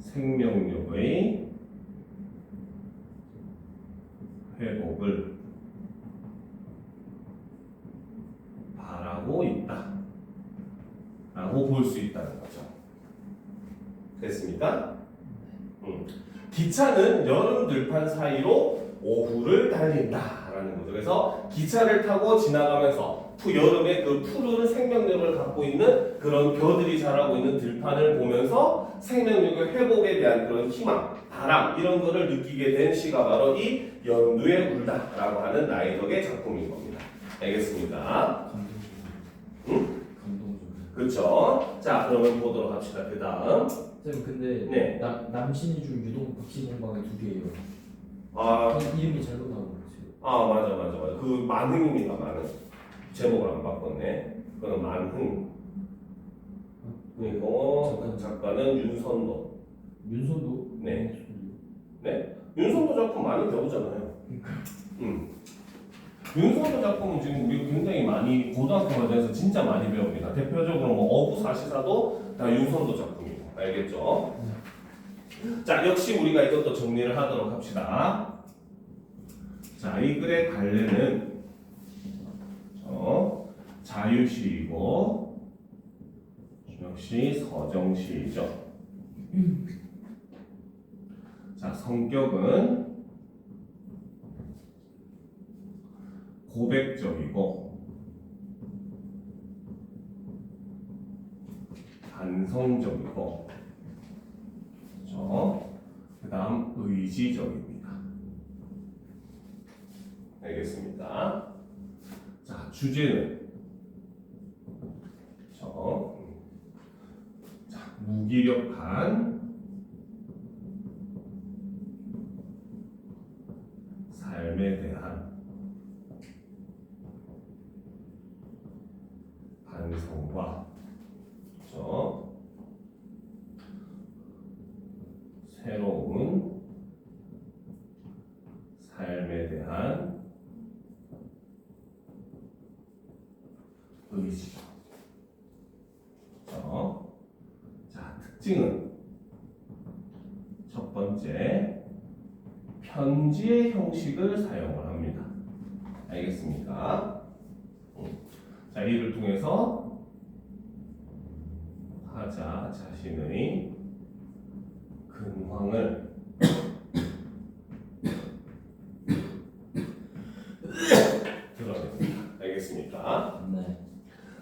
생명력의 회복을 바라고 있다 라고 볼 수 있다는 거죠. 됐습니까? 기차는 여름 들판 사이로 오후를 달린다라는 거죠. 그래서 기차를 타고 지나가면서 여름에 그 푸른 생명력을 갖고 있는 그런 벼들이 자라고 있는 들판을 보면서 생명력의 회복에 대한 그런 희망, 바람 이런 거를 느끼게 된 시가 바로 이 연두에 울다라고 하는 나이덕의 작품인 겁니다. 알겠습니까? 그쵸? 자, 그러면 보도록 합시다. 그 다음. 쌤 근데 네. 남신이주 유동 박씨공방이 두 개예요. 아, 이름이 잘못 나온 것 같아요. 아, 맞아. 그 만흥입니다, 만흥. 제목을 안 바꿨네. 그건 만흥. 그리고 작가는 윤선도. 윤선도? 네. 네? 윤선도 작품 많이 배우잖아요. 윤선도 작품은 지금 우리 굉장히 많이 고등학교 과정에서 진짜 많이 배웁니다. 대표적으로 뭐 어부사시사도 다 윤선도 작품이고, 알겠죠? 자, 역시 우리가 이것도 정리를 하도록 합시다. 자, 이 글의 갈래는 자유시이고 역시 서정시이죠. 자, 성격은 고백적이고 반성적이고 그렇죠? 그 다음 의지적입니다. 알겠습니다. 자, 주제는 무기력한 삶에 대한 반성과 새로운 삶에 대한 의지죠. 자, 특징은 첫 번째, 편지의 형식을 사용을 합니다. 알겠습니까? 자, 이를 통해서 타자 자신의 근황을 드러냅니다. 알겠습니까? 네.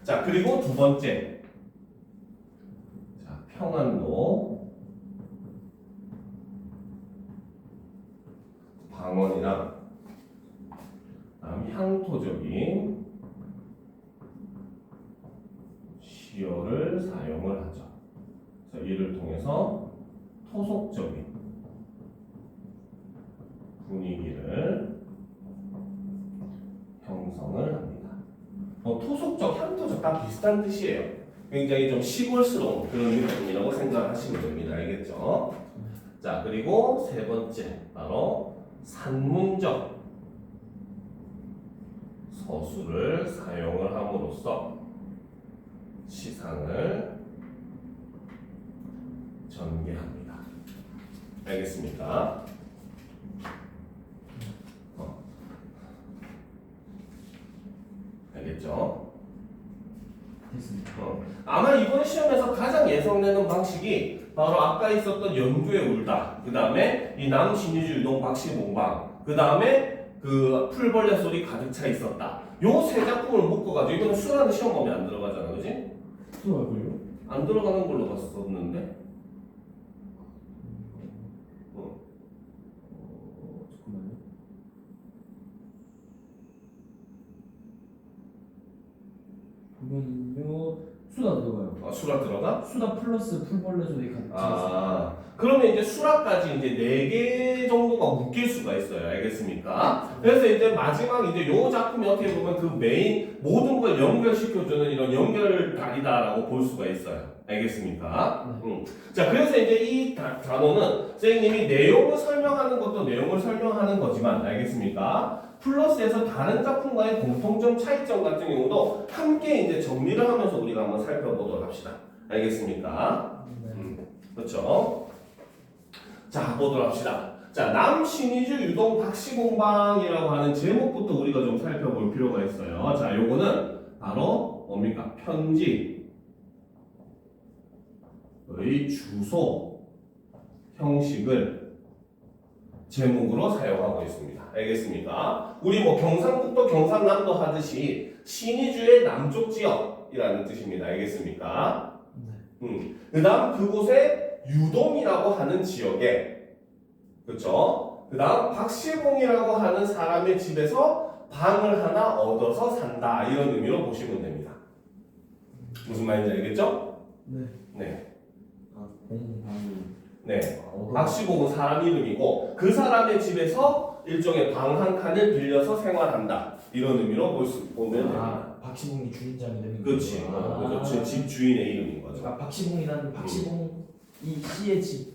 자, 그리고 두 번째, 자, 평안도 방언이나 향토적인 시어를 사용을 하죠. 그래서 이를 통해서 토속적인 분위기를 형성을 합니다. 토속적, 향토적 다 비슷한 뜻이에요. 굉장히 좀 시골스러운 그런 느낌이라고 생각하시면 됩니다. 알겠죠? 자, 그리고 세 번째, 바로 산문적 서술을 사용을 함으로써 시상을 전개합니다. 알겠습니까? 알겠죠? 됐습니다. 아마 이번 시험에서 가장 예상되는 방식이 바로 아까 있었던 연두에 울다, 그 다음에 이 남신유주 유동 박씨봉방, 그 다음에 그 풀벌레 소리 가득 차 있었다. 요 세 작품을 묶어가지고 이거는 수라는 시험 보면 안 들어가잖아, 그지? 들어갈걸요? 안 들어가는 걸로 봤었는데. 잠깐만요. 보면요 수다 들어가요. 아, 수라 들어가? 수다 플러스 풀벌레 소리 가득 차 있어요. 그러면 이제 수라까지 이제 4개 정도가 묶일 수가 있어요. 알겠습니까? 그래서 이제 마지막 이제 요 작품이 어떻게 보면 그 메인 모든 걸 연결시켜주는 이런 연결다리다라고 볼 수가 있어요. 알겠습니까? 자, 그래서 이제 이 단어는 선생님이 내용을 설명하는 것도 내용을 설명하는 거지만, 알겠습니까? 플러스에서 다른 작품과의 공통점, 차이점 같은 경우도 함께 이제 정리를 하면서 우리가 한번 살펴보도록 합시다. 알겠습니까? 그렇죠? 자, 보도록 합시다. 자, 남신이주 유동 박씨공방이라고 하는 제목부터 우리가 좀 살펴볼 필요가 있어요. 자, 요거는 바로 뭡니까? 편지의 주소 형식을 제목으로 사용하고 있습니다. 알겠습니까? 우리 뭐 경상북도 경상남도 하듯이 신의주의 남쪽 지역이라는 뜻입니다. 알겠습니까? 그 다음 그곳에 유동이라고 하는 지역에, 그쵸? 그 다음 박씨봉이라고 하는 사람의 집에서 방을 하나 얻어서 산다, 이런 의미로 보시면 됩니다. 무슨 말인지 알겠죠? 네. 네. 아, 공방. 네. 아, 박시복은 사람 이름이고 그 사람의 집에서 일종의 방 한 칸을 빌려서 생활한다. 이런 의미로 보면 됩니다. 아, 박시봉이 주인장 이름인 그렇지. 거구나. 그렇죠. 집 주인의 이름인 거죠. 그러니까 박시봉이라는 박시봉 이 씨의 집.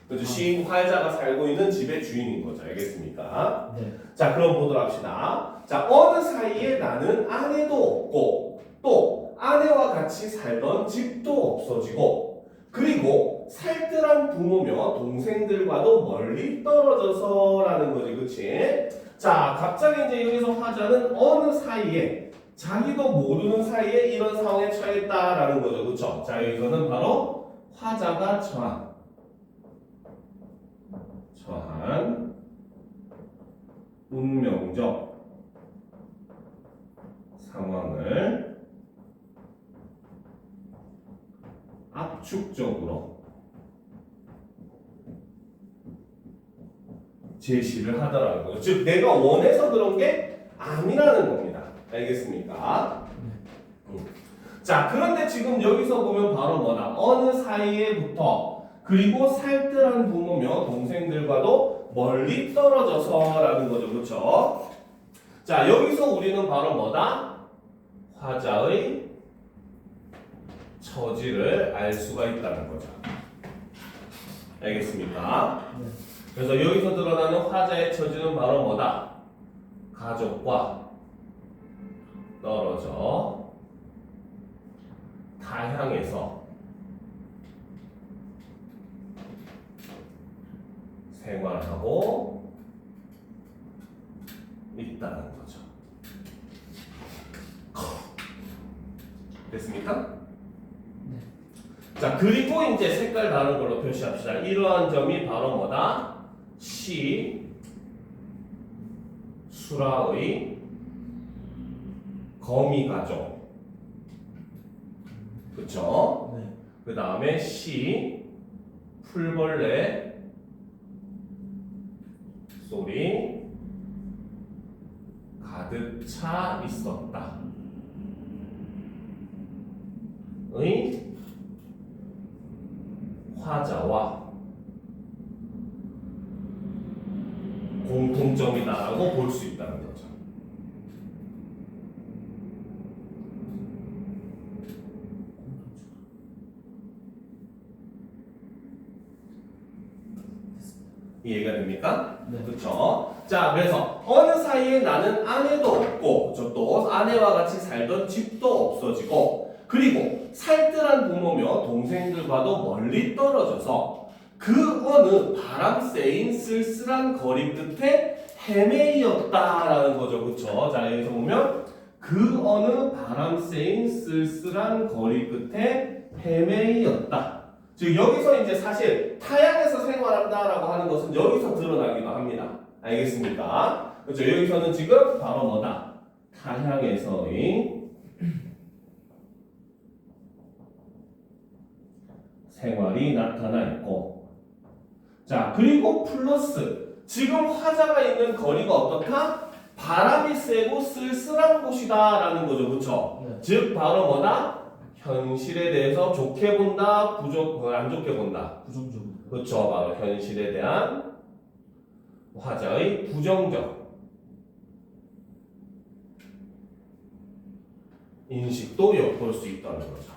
그렇죠. 시인 화자가 살고 있는 집의 주인인 거죠. 알겠습니까? 네. 자, 그럼 보도록 합시다. 자, 어느 사이에 나는 아내도 없고 또 아내와 같이 살던 집도 없어지고 그리고 살뜰한 부모며 동생들과도 멀리 떨어져서라는 거지, 그렇지? 자, 갑자기 이제 여기서 화자는 어느 사이에 자기도 모르는 사이에 이런 상황에 처했다라는 거죠, 그렇죠? 자, 여기서는 바로 화자가 처한 운명적 상황을 압축적으로 제시를 하더라는 거죠. 즉 내가 원해서 그런 게 아니라는 겁니다. 알겠습니까? 자, 그런데 지금 여기서 보면 바로 뭐다? 어느 사이에부터 그리고 살뜰한 부모며 동생들과도 멀리 떨어져서라는 거죠. 그렇죠? 자, 여기서 우리는 바로 뭐다? 화자의 처지를 알 수가 있다는 거죠. 알겠습니까? 네. 그래서 여기서 드러나는 화자의 처지는 바로 뭐다? 가족과 떨어져 타향에서 생활하고 있다는 거죠. 됐습니까? 네. 자, 그리고 이제 색깔 다른 걸로 표시합시다. 이러한 점이 바로 뭐다? 시, 수라의 거미가족. 그쵸? 네. 그 다음에 시, 풀벌레 소리 가득 차 있었다. 의 화자와 공통점이다라고 볼 수 있다는 거죠. 이해가 됩니까? 네. 그렇죠? 자, 그래서 어느 사이에 나는 아내도 없고 또 아내와 같이 살던 집도 없어지고 그리고 살뜰한 부모며 동생들과도 멀리 떨어져서 그 어느 바람 쐬인 쓸쓸한 거리 끝에 헤매이었다라는 거죠. 그렇죠? 자, 여기서 보면 그 어느 바람 쐬인 쓸쓸한 거리 끝에 헤매이었다. 즉 여기서 이제 사실 타향에서 생활한다라고 하는 것은 여기서 드러나기도 합니다. 알겠습니까? 그렇죠? 여기서는 지금 바로 뭐다? 타향에서의 생활이 나타나 있고 자, 그리고 플러스 지금 화자가 있는 거리가 어떻다? 바람이 세고 쓸쓸한 곳이다 라는 거죠. 그렇죠? 네. 즉 바로 뭐다? 현실에 대해서 좋게 본다, 안 좋게 본다. 부정적으로. 그렇죠. 바로 현실에 대한 화자의 부정적 인식도 엿볼 수 있다는 거죠.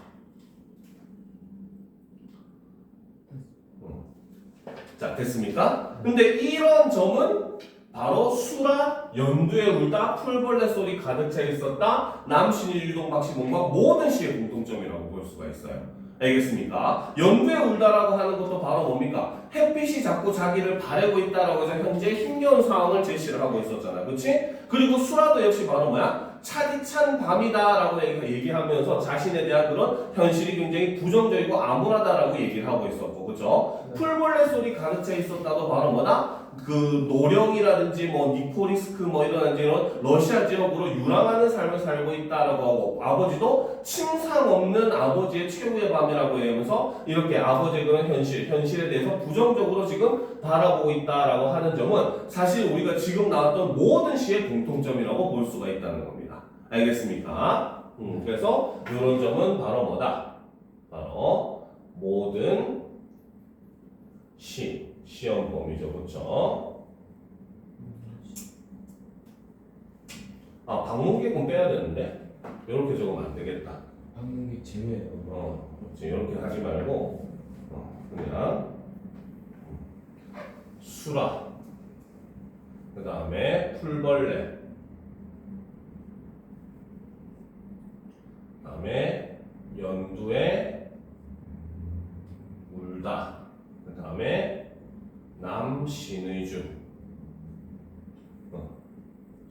자, 됐습니까? 근데 이런 점은 바로 수라, 연두에 울다, 풀벌레 소리 가득 차 있었다, 남신이 유동 박시봉과 모든 시의 공통점이라고 볼 수가 있어요. 알겠습니까? 연두에 울다라고 하는 것도 바로 뭡니까? 햇빛이 자꾸 자기를 바래고 있다라고 해서 현재 힘겨운 상황을 제시를 하고 있었잖아. 그치? 그리고 수라도 역시 바로 뭐야? 차디찬 밤이다라고 얘기하면서 자신에 대한 그런 현실이 굉장히 부정적이고 암울하다라고 얘기를 하고 있었고, 그죠? 네. 풀벌레 소리 가득 차 있었다도 바로 뭐다? 그 노령이라든지 뭐 니코리스크 뭐 이런 러시아 지역으로 유랑하는 삶을 살고 있다라고 하고 아버지도 침상 없는 아버지의 최후의 밤이라고 하면서 이렇게 아버지의 그런 현실에 대해서 부정적으로 지금 바라보고 있다라고 하는 점은 사실 우리가 지금 나왔던 모든 시의 공통점이라고 볼 수가 있다는 겁니다. 알겠습니까? 그래서 이런 점은 바로 뭐다? 바로 모든 시험 범위죠, 그렇죠? 아, 방문객은 빼야 되는데 이렇게 적으면 안 되겠다. 방문객 제외예요. 그렇지. 이렇게 하지 말고 그냥 수라, 그 다음에 풀벌레, 그 다음에 연두에 울다, 그 다음에 남신의주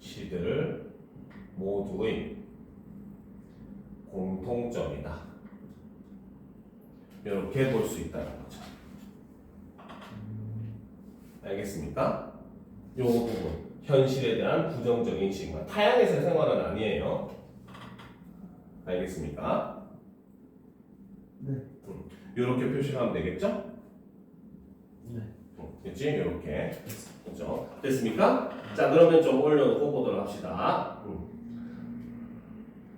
시들 모두의 공통점이다. 이렇게 볼 수 있다는 거죠. 알겠습니까? 요 부분 현실에 대한 부정적인 시각. 타양에서의 생활은 아니에요. 알겠습니까? 네. 이렇게 표시하면 되겠죠? 네. 됐지? 이렇게. 그렇죠? 됐습니까? 자, 그러면 좀 올려놓고 보도록 합시다.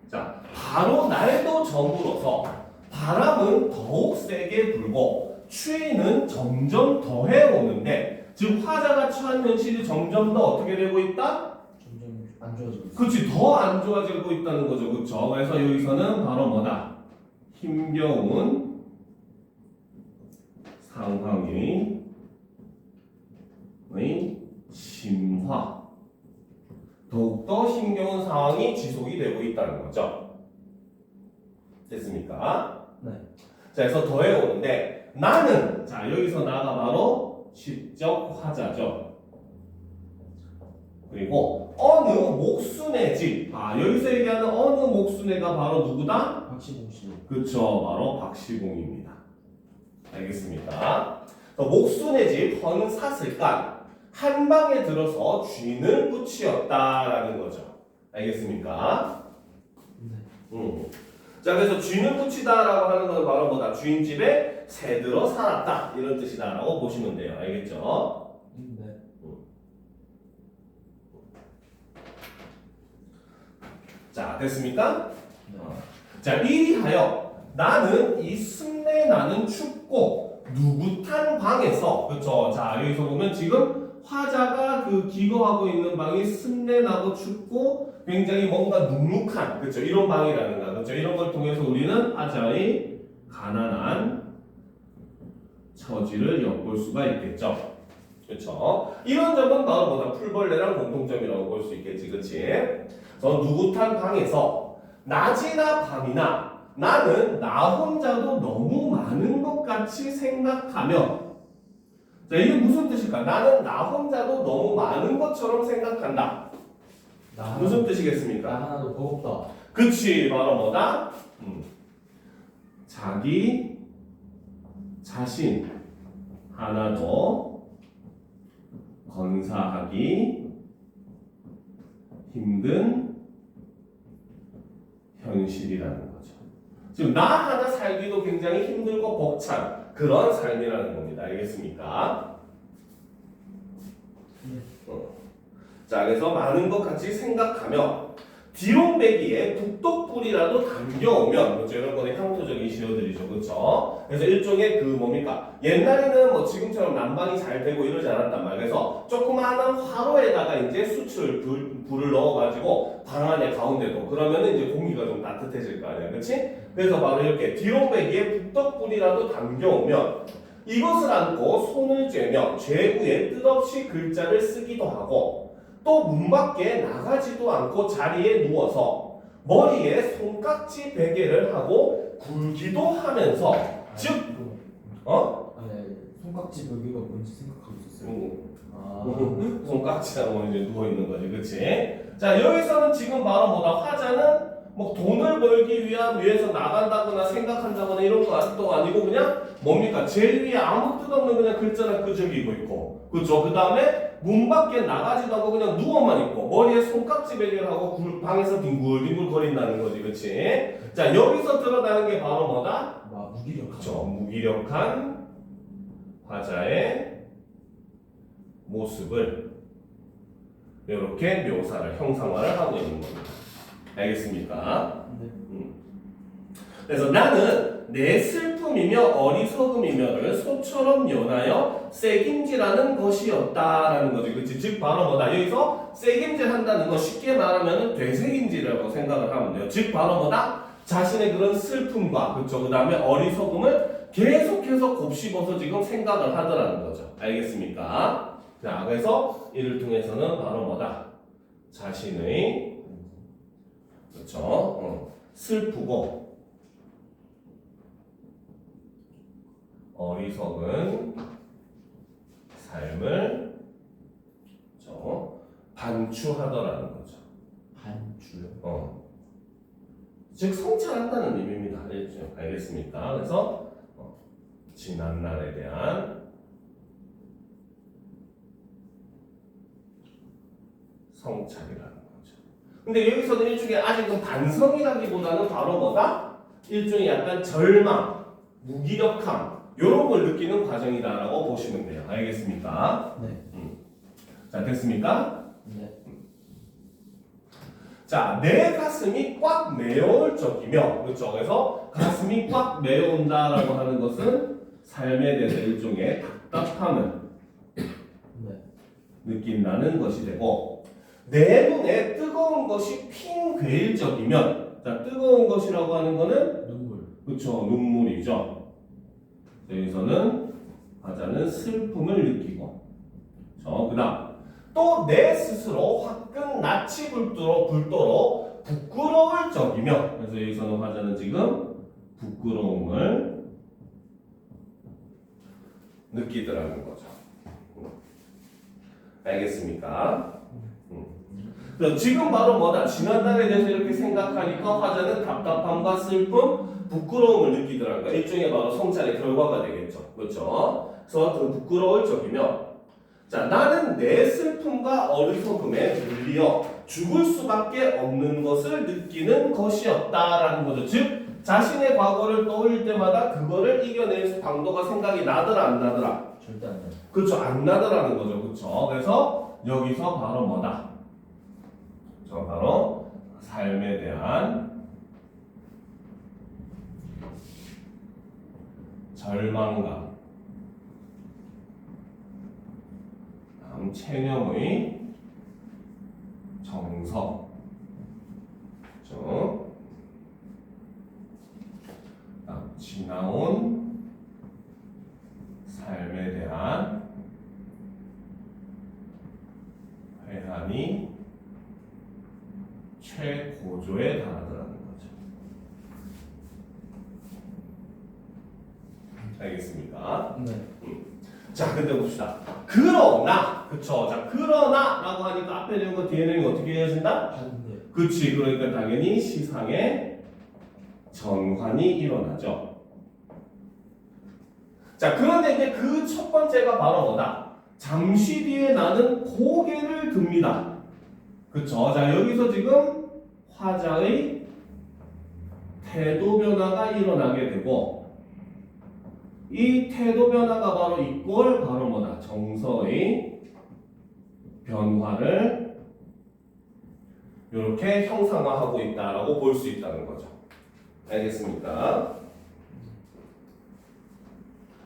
자, 바로 날도 저물어서 바람은 더욱 세게 불고 추위는 점점 더해 오는데, 즉 화자가 처한 현실이 점점 더 어떻게 되고 있다? 점점 안 좋아지고 있어요. 그렇지, 더 안 좋아지고 있다는 거죠, 그렇죠? 그래서 여기서는 바로 뭐다? 힘겨운 상황의 심화, 더욱더 힘겨운 상황이 지속이 되고 있다는 거죠. 됐습니까? 네. 자, 그래서 더해 오는데 나는, 자, 여기서 나가 바로 시적 화자죠. 그리고 어느 목순의 집, 여기서 얘기하는 어느 목순애가 바로 누구다? 박시봉 씨. 그쵸, 바로 박시공입니다. 알겠습니까? 목순의 집 헌사슬간 한 방에 들어서 쥐는 끝이었다라는 거죠. 알겠습니까? 네. 자, 그래서 쥐는 끝이다라고 하는 건 바로 뭐다? 주인집에 새들어 살았다 이런 뜻이다라고 보시면 돼요. 알겠죠? 네. 자, 됐습니까? 네. 자, 이리하여 나는 이 습내 나는 춥고 누긋한 방에서, 그쵸? 자, 여기서 보면 지금 화자가 그 기거하고 있는 방이 습내 나고 춥고 굉장히 뭔가 눅눅한, 그쵸? 이런 방이라는 거, 그쵸? 이런 걸 통해서 우리는 화자의 가난한 처지를 엿볼 수가 있겠죠. 그쵸? 이런 점은 바로 뭐다? 풀벌레랑 공통점이라고 볼 수 있겠지, 그치? 그래서 누긋한 방에서 낮이나 밤이나 나는 나 혼자도 너무 많은 것 같이 생각하며, 자, 이게 무슨 뜻일까? 나는 나 혼자도 너무 많은 것처럼 생각한다. 무슨 뜻이겠습니까? 나 하나도 버겁다. 그치, 바로 뭐다? 자기 자신 하나도 건사하기 힘든 현실이라는 거죠. 지금 나 하나 살기도 굉장히 힘들고 벅찬 그런 삶이라는 겁니다. 알겠습니까? 자, 그래서 많은 것 같이 생각하며 디롱배기에 북독불이라도 담겨오면, 그렇죠? 이런 거는 향토적인 시어들이죠, 그렇죠? 그래서 일종의 그 뭡니까? 옛날에는 뭐 지금처럼 난방이 잘 되고 이러지 않았단 말이에요. 그래서 조그마한 화로에다가 이제 수출 불을 넣어가지고 방 안에 가운데도, 그러면은 이제 공기가 좀 따뜻해질 거 아니야, 그렇지? 그래서 바로 이렇게 디롱배기에 북독불이라도 담겨오면 이것을 안고 손을 쬐며 죄우에 뜻없이 글자를 쓰기도 하고, 또 문 밖에 나가지도 않고 자리에 누워서 머리에 손깍지 베개를 하고 굴기도 하면서, 즉, 손깍지 베개가 뭔지 생각하고 있었어요. 손깍지하고 이제 누워 있는 거지, 그렇지? 자, 여기서는 지금 바로 뭐다? 화자는 뭐 돈을 벌기 위해서 나간다거나 생각한다거나 이런 거 아니고 그냥 뭡니까? 제일 위에 아무 뜻 없는 그냥 글자를 끄적이고 있고, 그렇죠? 그 다음에 문 밖에 나가지도 않고 그냥 누워만 있고 머리에 손깍지 베개를 하고 방에서 뒹굴뒹굴 거린다는 거지, 그렇지? 자, 여기서 드러나는 게 바로 뭐다? 무기력한. 그렇죠? 무기력한 화자의 모습을 이렇게 묘사를, 형상화를 하고 있는 겁니다. 알겠습니까? 네. 그래서 나는 내 슬픔이며 어리석음이며를 소처럼 연하여 새김질하는 것이었다라는 거죠. 그치? 즉 바로 뭐다? 여기서 새김질한다는 거 쉽게 말하면 되새김질이라고 생각을 하면 돼요. 즉 바로 뭐다? 자신의 그런 슬픔과 그쵸? 그 다음에 어리석음을 계속해서 곱씹어서 지금 생각을 하더라는 거죠. 알겠습니까? 자, 그래서 이를 통해서는 바로 뭐다? 자신의 그쵸? 슬프고 어리석은 삶을 반추하더라는 거죠. 반주요? 즉 성찰한다는 의미입니다. 알겠습니까? 그래서 지난 날에 대한 성찰이라는 거죠. 근데 여기서는 일종의 아직은 반성이라기보다는 바로 뭐다? 일종의 약간 절망, 무기력함 이런 걸 느끼는 과정이다라고 보시면 돼요. 알겠습니까? 네. 자, 됐습니까? 네. 자, 내 가슴이 꽉 메어올 적이며, 그렇죠? 그래서 가슴이 꽉 메어온다라고 하는 것은 삶에 대해서 일종의 답답함을 네. 느낀다는 것이 되고, 내 눈에 뜨거운 것이 핑 괴일 적이면, 자, 뜨거운 것이라고 하는 것은 눈물. 그렇죠, 눈물이죠. 여기서는 하자는 슬픔을 느끼고, 그다음 또 내 스스로 화끈 낯이 불도록 부끄러울 적이며, 그래서 여기서는 하자는 지금 부끄러움을 느끼더라는 거죠. 알겠습니까? 그래서 지금 바로 뭐다? 지난날에 대해서 이렇게 생각하니까 화자는 답답함과 슬픔, 부끄러움을 느끼더라는 거. 일종의 바로 성찰의 결과가 되겠죠. 그렇죠? 그래서 그 부끄러울 적이며, 자, 나는 내 슬픔과 어리석음에 물리어 죽을 수밖에 없는 것을 느끼는 것이었다라는 거죠. 즉, 자신의 과거를 떠올릴 때마다 그거를 이겨낼 방도가 생각이 나더라 안 나더라? 절대 안 돼. 그렇죠. 안 나더라는 거죠. 그렇죠. 그래서 여기서 바로 뭐다? 저 바로 삶에 대한 절망감, 다음 체념의 정서, 그렇죠? 다음 지나온 삶에 대한 회한이 최고조에 달하더라는 거죠. 알겠습니까? 네. 자, 근데 봅시다. 그러나, 그쵸? 자, 그러나라고 하니까 앞에 있는 거 뒤에 있는 거 어떻게 이어진다? 반대. 그치. 그러니까 당연히 시상에 전환이 일어나죠. 자, 그런데 이제 그 첫 번째가 바로 뭐다? 잠시 뒤에 나는 고개를 듭니다. 그쵸? 자, 여기서 지금 화자의 태도 변화가 일어나게 되고, 이 태도 변화가 바로 이걸 바로 뭐다? 정서의 변화를 이렇게 형상화하고 있다라고 볼 수 있다는 거죠. 알겠습니까?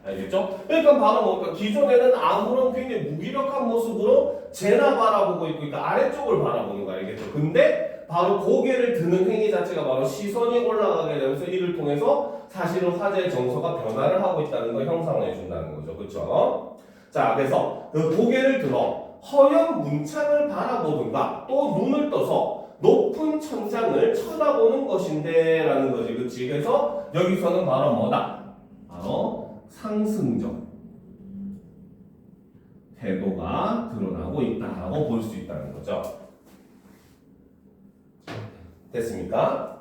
알겠죠? 그러니까 바로 뭡니까? 기존에는 아무런 굉장히 무기력한 모습으로 쟤나 바라보고 있고, 그러니까 아래쪽을 바라보는 거 알겠죠? 근데 바로 고개를 드는 행위 자체가 바로 시선이 올라가게 되면서 이를 통해서 사실은 화제의 정서가 변화를 하고 있다는 걸 형상화해 준다는 거죠. 그렇죠? 자, 그래서 그 고개를 들어 허연 문창을 바라보든가 또 눈을 떠서 높은 천장을 쳐다보는 것인데 라는 거지. 그치? 그래서 여기서는 바로 뭐다? 바로 상승적 태도가 드러나고 있다고 볼 수 있다는 거죠. 됐습니까?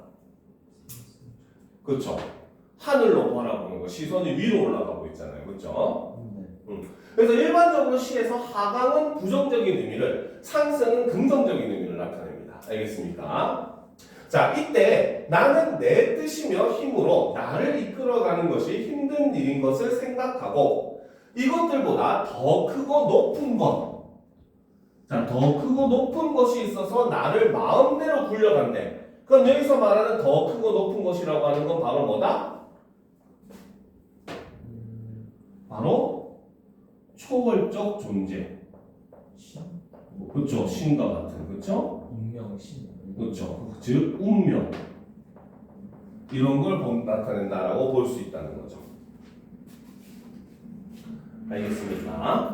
그렇죠. 하늘로 바라보는 거, 시선이 위로 올라가고 있잖아요. 그렇죠? 그래서 일반적으로 시에서 하강은 부정적인 의미를, 상승은 긍정적인 의미를 나타냅니다. 알겠습니까? 자, 이때 나는 내 뜻이며 힘으로 나를 이끌어가는 것이 힘든 일인 것을 생각하고 이것들보다 더 크고 높은 것, 자, 더 크고 높은 것이 있어서 나를 마음대로 굴려간대. 그럼 여기서 말하는 더 크고 높은 것이라고 하는 건 바로 뭐다? 바로 초월적 존재. 신? 그렇죠. 신과 같은. 그렇죠? 운명 신. 그렇죠. 즉 운명. 이런 걸 나타낸다라고 볼 수 있다는 거죠. 알겠습니까?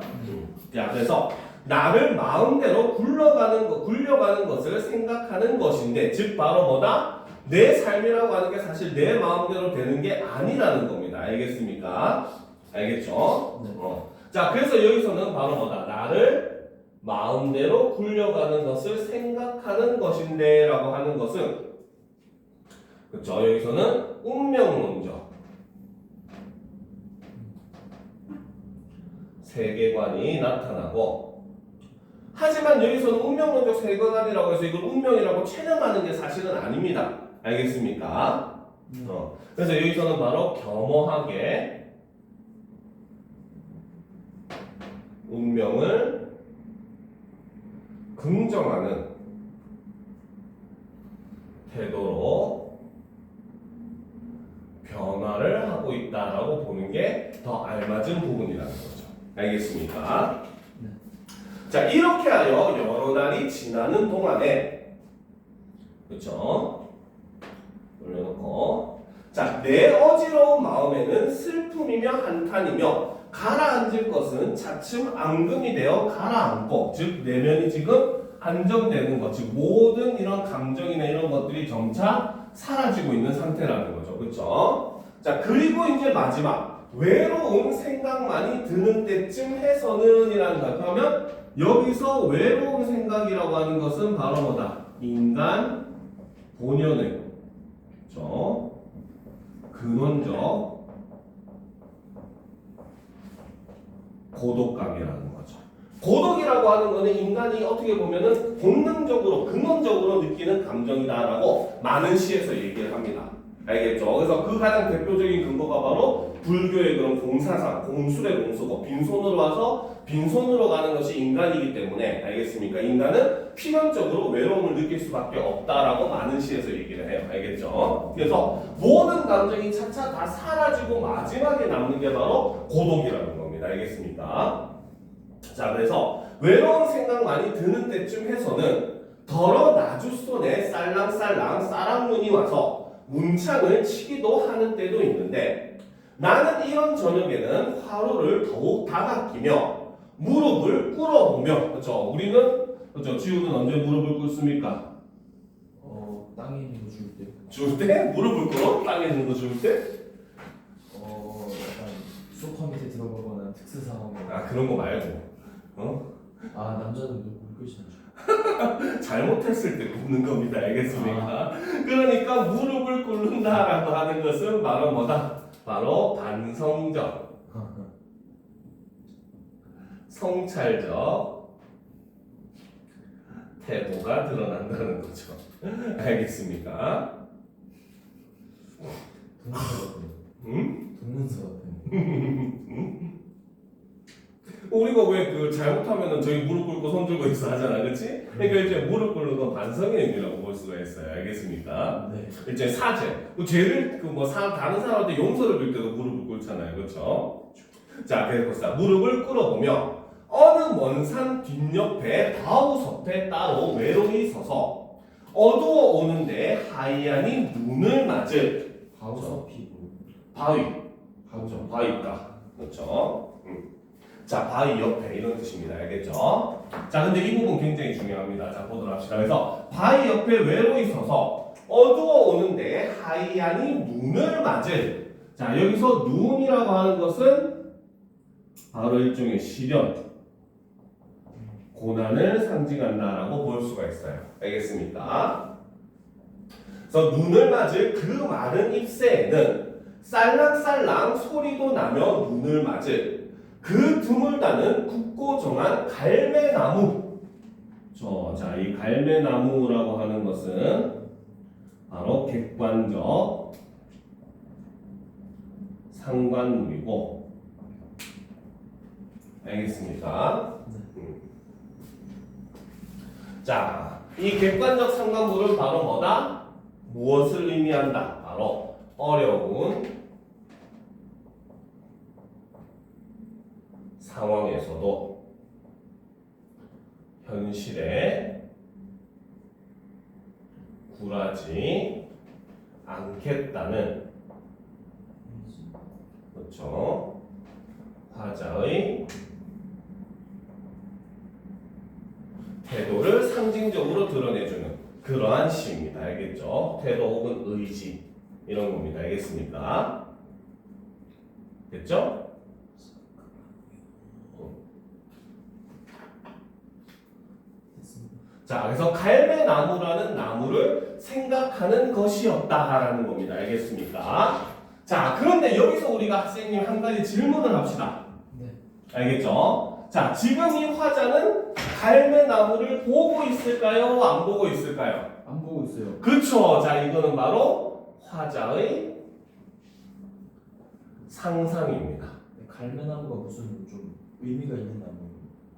자, 그래서 나를 마음대로 굴려가는 것을 생각하는 것인데, 즉 바로 뭐다? 내 삶이라고 하는 게 사실 내 마음대로 되는 게 아니라는 겁니다. 알겠습니까? 알겠죠? 네. 자, 그래서 여기서는 바로 뭐다? 나를 마음대로 굴려가는 것을 생각하는 것인데라고 하는 것은, 그렇죠? 여기서는 운명론적 세계관이 나타나고, 하지만 여기서는 운명론적 세계관이라고 해서 이걸 운명이라고 체념하는 게 사실은 아닙니다. 알겠습니까? 그래서 여기서는 바로 겸허하게 운명을 긍정하는 태도로 변화를 하고 있다라고 보는 게 더 알맞은 부분이라는 거죠. 알겠습니까? 네. 자, 이렇게 하여 여러 날이 지나는 동안에, 그렇죠? 올려놓고, 자, 내 어지러운 마음에는 슬픔이며 한탄이며 가라앉을 것은 차츰 앙금이 되어 가라앉고, 즉 내면이 지금 안정되는 것, 즉 모든 이런 감정이나 이런 것들이 점차 사라지고 있는 상태라는 거죠. 그렇죠? 자, 그리고 이제 마지막 외로운 생각만이 드는 때쯤 해서는 이라는 거. 그러면 여기서 외로운 생각이라고 하는 것은 바로 뭐다? 인간 본연의, 그렇죠? 근원적 고독감이라는 거죠. 고독이라고 하는 거는 인간이 어떻게 보면은 본능적으로 근원적으로 느끼는 감정이다라고 많은 시에서 얘기를 합니다. 알겠죠? 그래서 그 가장 대표적인 근거가 바로 불교의 그런 공사상, 공술의 공수고, 빈손으로 와서 빈손으로 가는 것이 인간이기 때문에, 알겠습니까? 인간은 필연적으로 외로움을 느낄 수밖에 없다라고 많은 시에서 얘기를 해요. 알겠죠? 그래서 모든 감정이 차차 다 사라지고 마지막에 남는 게 바로 고독이라는 겁니다. 알겠습니까? 자, 그래서 외로운 생각만이 드는 때쯤 해서는 더러 나주손에 쌀랑쌀랑 싸랑눈이 와서 문창을 치기도 하는 때도 있는데, 나는 이런 저녁에는 화로를 더욱 다가끼며 무릎을 꿇어보며, 그렇죠? 우리는, 그렇죠? 지우는 언제 무릎을 꿇습니까? 땅에 있는 거 줄 때. 줄 때? 무릎을 꿇어? 땅에 있는 거 줄 때? 약간 소파 밑에 들어가거나 특수 상황에. 아, 그런 거 말고, 남자는 무릎 꿇지 않죠. 잘못했을 때 굽는 겁니다. 알겠습니까? 그러니까 무릎을 꿇는다라고 하는 것은 바로 뭐다? 바로 반성적, 성찰적 태도가 드러난다는 거죠. 알겠습니까? 동문서 같은. 응? 동문서 같은. 우리가 왜 그 잘못하면은 저희 무릎 꿇고 손 들고 있어 하잖아, 그렇지? 그러니까 이제 무릎 꿇는 건 반성의 의미라고 볼 수가 있어요. 알겠습니까? 네. 이제 사죄, 죄를 다른 사람한테 용서를 빌 때도 무릎을 꿇잖아요, 그렇죠? 자, 그래서 봅시다. 무릎을 꿇어보며 어느 먼 산 뒷옆에 바우섭에 따로 외로이 서서 어두워 오는데 하이안이 눈을 맞을 바우서피고. 바위, 바우죠. 바위가, 그렇죠? 자, 바위 옆에 이런 뜻입니다. 알겠죠? 자, 근데 이 부분 굉장히 중요합니다. 자, 보도록 합시다. 그래서 바위 옆에 외로이 서서 어두워 오는데 하이안이 눈을 맞을. 자, 여기서 눈이라고 하는 것은 바로 일종의 시련, 고난을 상징한다라고 볼 수가 있어요. 알겠습니까? 그래서 눈을 맞을 그 마른 잎새에는 쌀랑쌀랑 소리도 나며 눈을 맞을 그 드물다는 굵고 정한 갈매나무. 자, 이 갈매나무라고 하는 것은 바로 객관적 상관물이고, 알겠습니까? 자, 이 객관적 상관물은 바로 뭐다? 무엇을 의미한다? 바로 어려운 상황에서도 현실에 굴하지 않겠다는, 그렇죠, 화자의 태도를 상징적으로 드러내주는 그러한 시입니다. 알겠죠? 태도 혹은 의지 이런 겁니다. 알겠습니까? 됐죠? 자, 그래서 갈매나무라는 나무를 생각하는 것이었다라는 겁니다. 알겠습니까? 자, 그런데 여기서 우리가 학생님 한 가지 질문을 합시다. 네. 알겠죠? 자, 지금 이 화자는 갈매나무를 보고 있을까요? 안 보고 있을까요? 안 보고 있어요. 그쵸. 자, 이거는 바로 화자의 상상입니다. 갈매나무가 무슨 좀 의미가 있는 나무?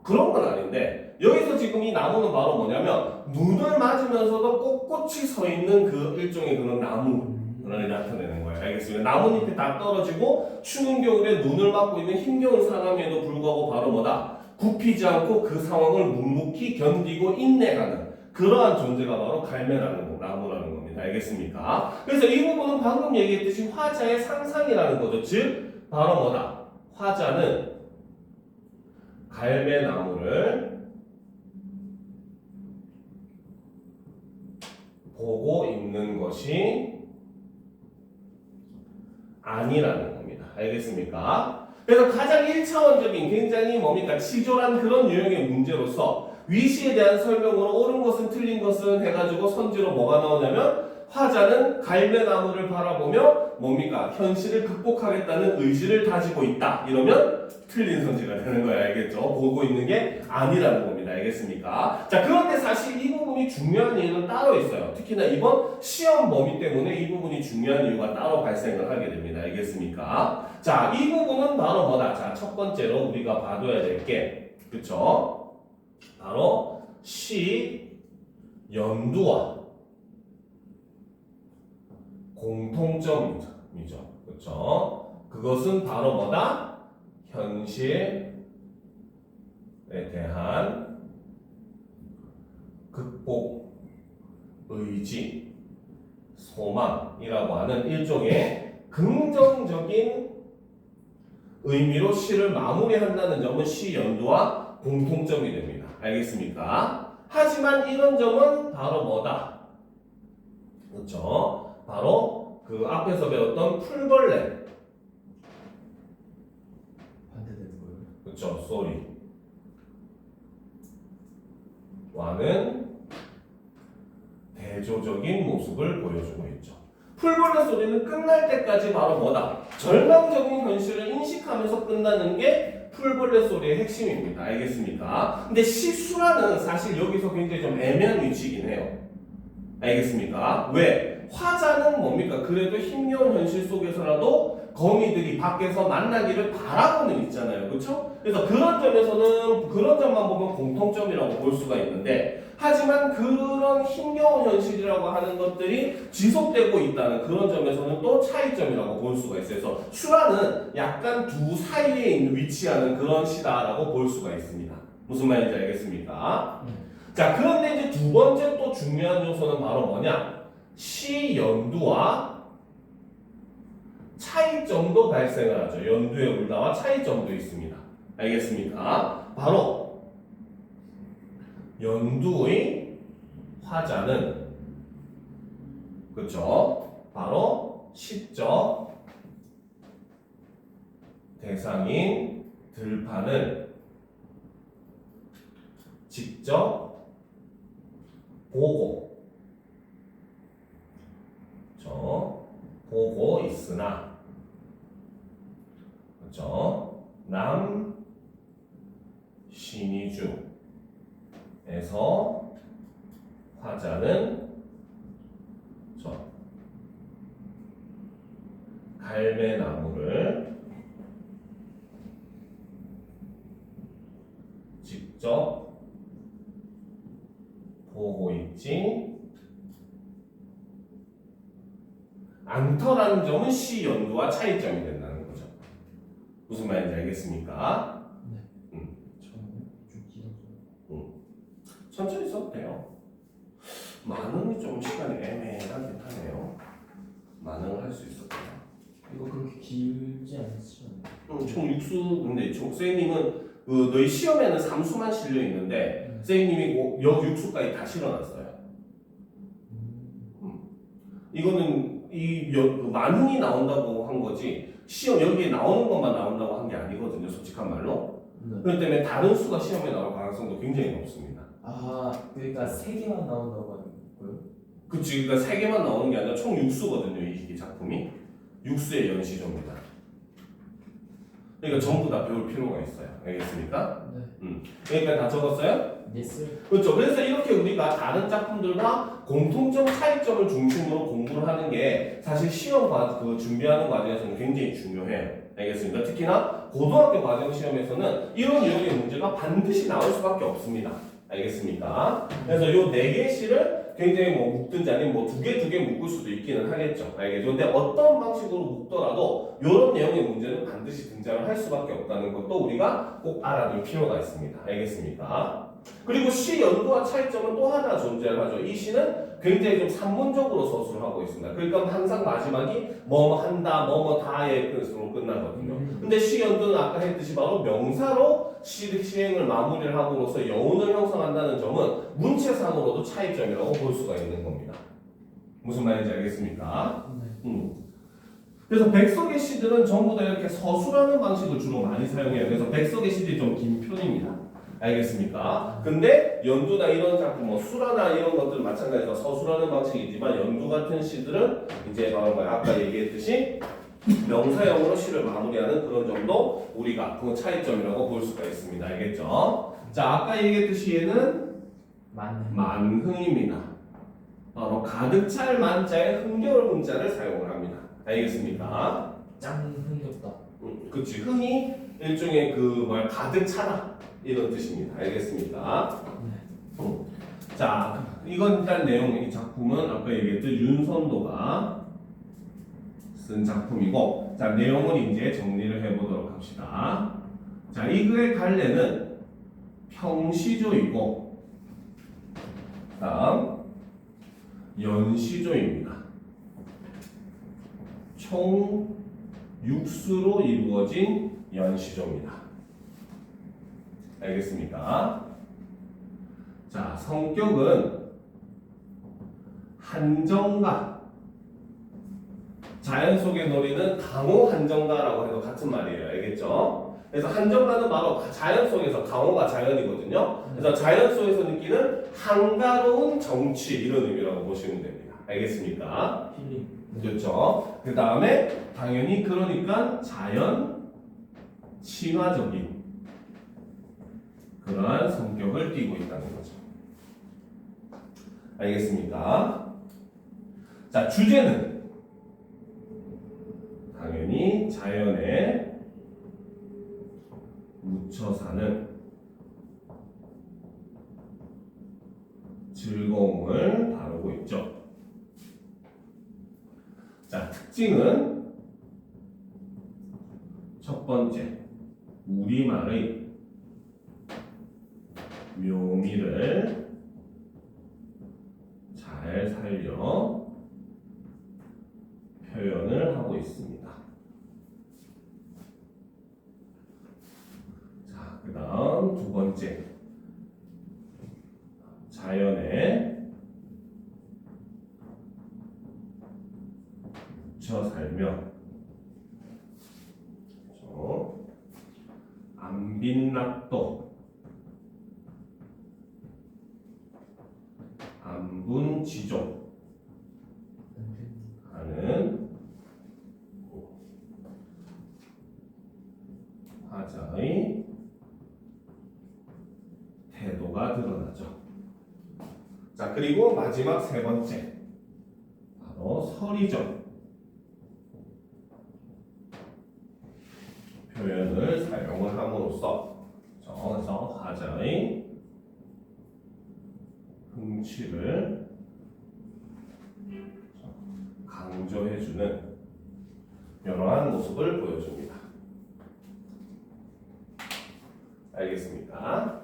그런 건 아닌데, 여기서 지금 이 나무는 바로 뭐냐면 눈을 맞으면서도 꼿꼿이 서 있는 그 일종의 그런 나무를 나타내는 거예요. 알겠습니다. 나뭇잎이 다 떨어지고 추운 겨울에 눈을 맞고 있는 힘겨운 사람에도 불구하고 바로 뭐다? 굽히지 않고 그 상황을 묵묵히 견디고 인내하는 그러한 존재가 바로 갈매라는 나무라는 겁니다. 알겠습니까? 그래서 이 부분은 방금 얘기했듯이 화자의 상상이라는 거죠. 즉 바로 뭐다? 화자는 갈매나무를 보고 있는 것이 아니라는 겁니다. 알겠습니까? 그래서 가장 1차원적인 굉장히 뭡니까? 치졸한 그런 유형의 문제로서 위시에 대한 설명으로 옳은 것은 틀린 것은 해가지고 선지로 뭐가 나오냐면 화자는 갈매나무를 바라보며 뭡니까? 현실을 극복하겠다는 의지를 다지고 있다. 이러면 틀린 선지가 되는 거예요. 알겠죠? 보고 있는 게 아니라는 겁니다. 알겠습니까? 자, 그런데 사실 이 부분이 중요한 이유는 따로 있어요. 특히나 이번 시험 범위 때문에 이 부분이 중요한 이유가 따로 발생을 하게 됩니다. 알겠습니까? 자, 이 부분은 바로 뭐다? 자, 첫 번째로 우리가 봐둬야 될 게, 그쵸? 바로 시 연두와 공통점이죠. 그렇죠? 그것은 바로 뭐다? 현실에 대한 극복 의지, 소망이라고 하는 일종의 긍정적인 의미로 시를 마무리한다는 점은 시 연두와 공통점이 됩니다. 알겠습니까? 하지만 이런 점은 바로 뭐다? 그렇죠? 바로 그 앞에서 배웠던 풀벌레, 반대되는 거예요. 그렇죠? 소리 와는 대조적인 모습을 보여주고 있죠. 풀벌레 소리는 끝날 때까지 바로 뭐다? 절망적인 현실을 인식하면서 끝나는 게 풀벌레 소리의 핵심입니다. 알겠습니까? 근데 시수라는 사실 여기서 굉장히 좀 애매한 위치이긴 해요. 알겠습니까? 왜? 화자는 뭡니까? 그래도 힘겨운 현실 속에서라도 거미들이 밖에서 만나기를 바라고는 있잖아요. 그렇죠? 그래서 그런 점에서는 그런 점만 보면 공통점이라고 볼 수가 있는데, 하지만 그런 힘겨운 현실이라고 하는 것들이 지속되고 있다는 그런 점에서는 또 차이점이라고 볼 수가 있어요. 그래서 수라는 약간 두 사이에 위치하는 그런 시다라고 볼 수가 있습니다. 무슨 말인지 알겠습니까? 자, 그런데 이제 두 번째 또 중요한 요소는 바로 뭐냐? 시 연두와 차이점도 발생을 하죠. 연두의 울다와 차이점도 있습니다. 알겠습니까? 바로 연두의 화자는, 그렇죠? 바로 시적 대상인 들판을 직접 보고, 보고 있으나, 그렇죠? 남 신의주에서 화자는 갈매나무를 직접 보고 있지 않더라는 점은 시 연도와 차이점이 된다는 거죠. 무슨 말인지 알겠습니까? 저는 좀 길어서. 천천히 써도 돼요. 만능이 좀 시간이 애매하긴 하네요. 만능을 할 수 있었대요. 이거 그렇게 길지 않지 않나요? 총 6수, 근데 선생님은 그 너희 시험에는 3수만 실려 있는데 선생님이 여 6수까지 다 실어놨어요. 이거는 그 만능이 나온다고 한 거지 시험 여기에 나오는 것만 나온다고 한 게 아니거든요. 솔직한 말로. 네. 그렇기 때문에 다른 수가 시험에 나올 가능성도 굉장히 높습니다. 아 그러니까 3개만 나온다고 하는 거예요? 그치, 그러니까 3개만 나오는 게 아니라 총 6수거든요. 이 작품이 6수의 연시조입니다. 그러니까 전부 다 배울 필요가 있어요. 알겠습니까? 네. 그러니까 다 적었어요? 예스. 그렇죠. 그래서 이렇게 우리가 다른 작품들과 공통점, 차이점을 중심으로 공부를 하는 게 사실 시험 그 준비하는 과정에서는 굉장히 중요해요. 알겠습니까? 특히나 고등학교 과정 시험에서는 이런 유형의 문제가 반드시 나올 수밖에 없습니다. 알겠습니까? 그래서 요 4개의 시를 굉장히 묶든지 아니면 2개 묶을 수도 있기는 하겠죠. 알겠죠? 근데 어떤 방식으로 묶더라도 이런 내용의 문제는 반드시 등장을 할 수밖에 없다는 것도 우리가 꼭 알아둘 필요가 있습니다. 알겠습니까? 그리고 시 연도와 차이점은 또 하나 존재를 하죠. 이 시는 굉장히 좀 산문적으로 서술을 하고 있습니다. 그러니까 항상 마지막이 뭐뭐 한다, 뭐뭐 다의 뜻으로 끝나거든요. 근데 시 연도는 아까 했듯이 바로 명사로 시행을 마무리를 함으로써 여운을 형성한다는 점은 문체상으로도 차이점이라고 볼 수가 있는 겁니다. 무슨 말인지 알겠습니까? 네. 그래서 백석의 시들은 전부 다 이렇게 서술하는 방식을 주로 많이 사용해요. 그래서 백석의 시들이 좀 긴 편입니다. 알겠습니까? 근데 연두나 이런 작품, 수라나 이런 것들은 마찬가지로 서술하는 방식이지만 연두 같은 시들은 이제 바로 아까 얘기했듯이 명사형으로 시를 마무리하는 그런 점도 우리가 그 차이점이라고 볼 수가 있습니다. 알겠죠? 자, 아까 얘기했듯이 얘는 만흥입니다. 바로 가득 찰 만자에 흥겨울 문자를 사용을 합니다. 알겠습니까? 짱 흥겹다. 그치. 흥이 일종의 가득 차다. 이런 뜻입니다. 알겠습니까? 자, 이건 일단 내용, 이 작품은 아까 얘기했듯 윤선도가 쓴 작품이고, 자, 내용을 이제 정리를 해보도록 합시다. 자, 이 글의 갈래는 평시조이고, 다음, 연시조입니다. 총 6수로 이루어진 연시조입니다. 알겠습니까? 자, 성격은 한정가. 자연 속의 놀이는 강호 한정가라고 해도 같은 말이에요. 알겠죠? 그래서 한정가는 바로 자연 속에서, 강호가 자연이거든요. 그래서 자연 속에서 느끼는 한가로운 정취, 이런 의미라고 보시면 됩니다. 알겠습니까? 힐링. 그렇죠. 그 다음에 당연히 그러니까 자연 친화적인 그러한 성격을 띠고 있다는 거죠. 알겠습니까? 자, 주제는 당연히 자연에 묻혀 사는 즐거움을 다루고 있죠. 자, 특징은 첫 번째, 우리말의 묘미를 잘 살려 표현을 하고 있습니다. 자, 그 다음 두 번째, 자연에 묻혀 살며 안빈낙도 안분지족 하는 화자의 태도가 드러나죠. 자, 그리고 마지막 세 번째, 바로 서리적 표현을 사용을 함으로써 그래서 화자의 흥취를 강조해주는 이러한 모습을 보여줍니다. 알겠습니까?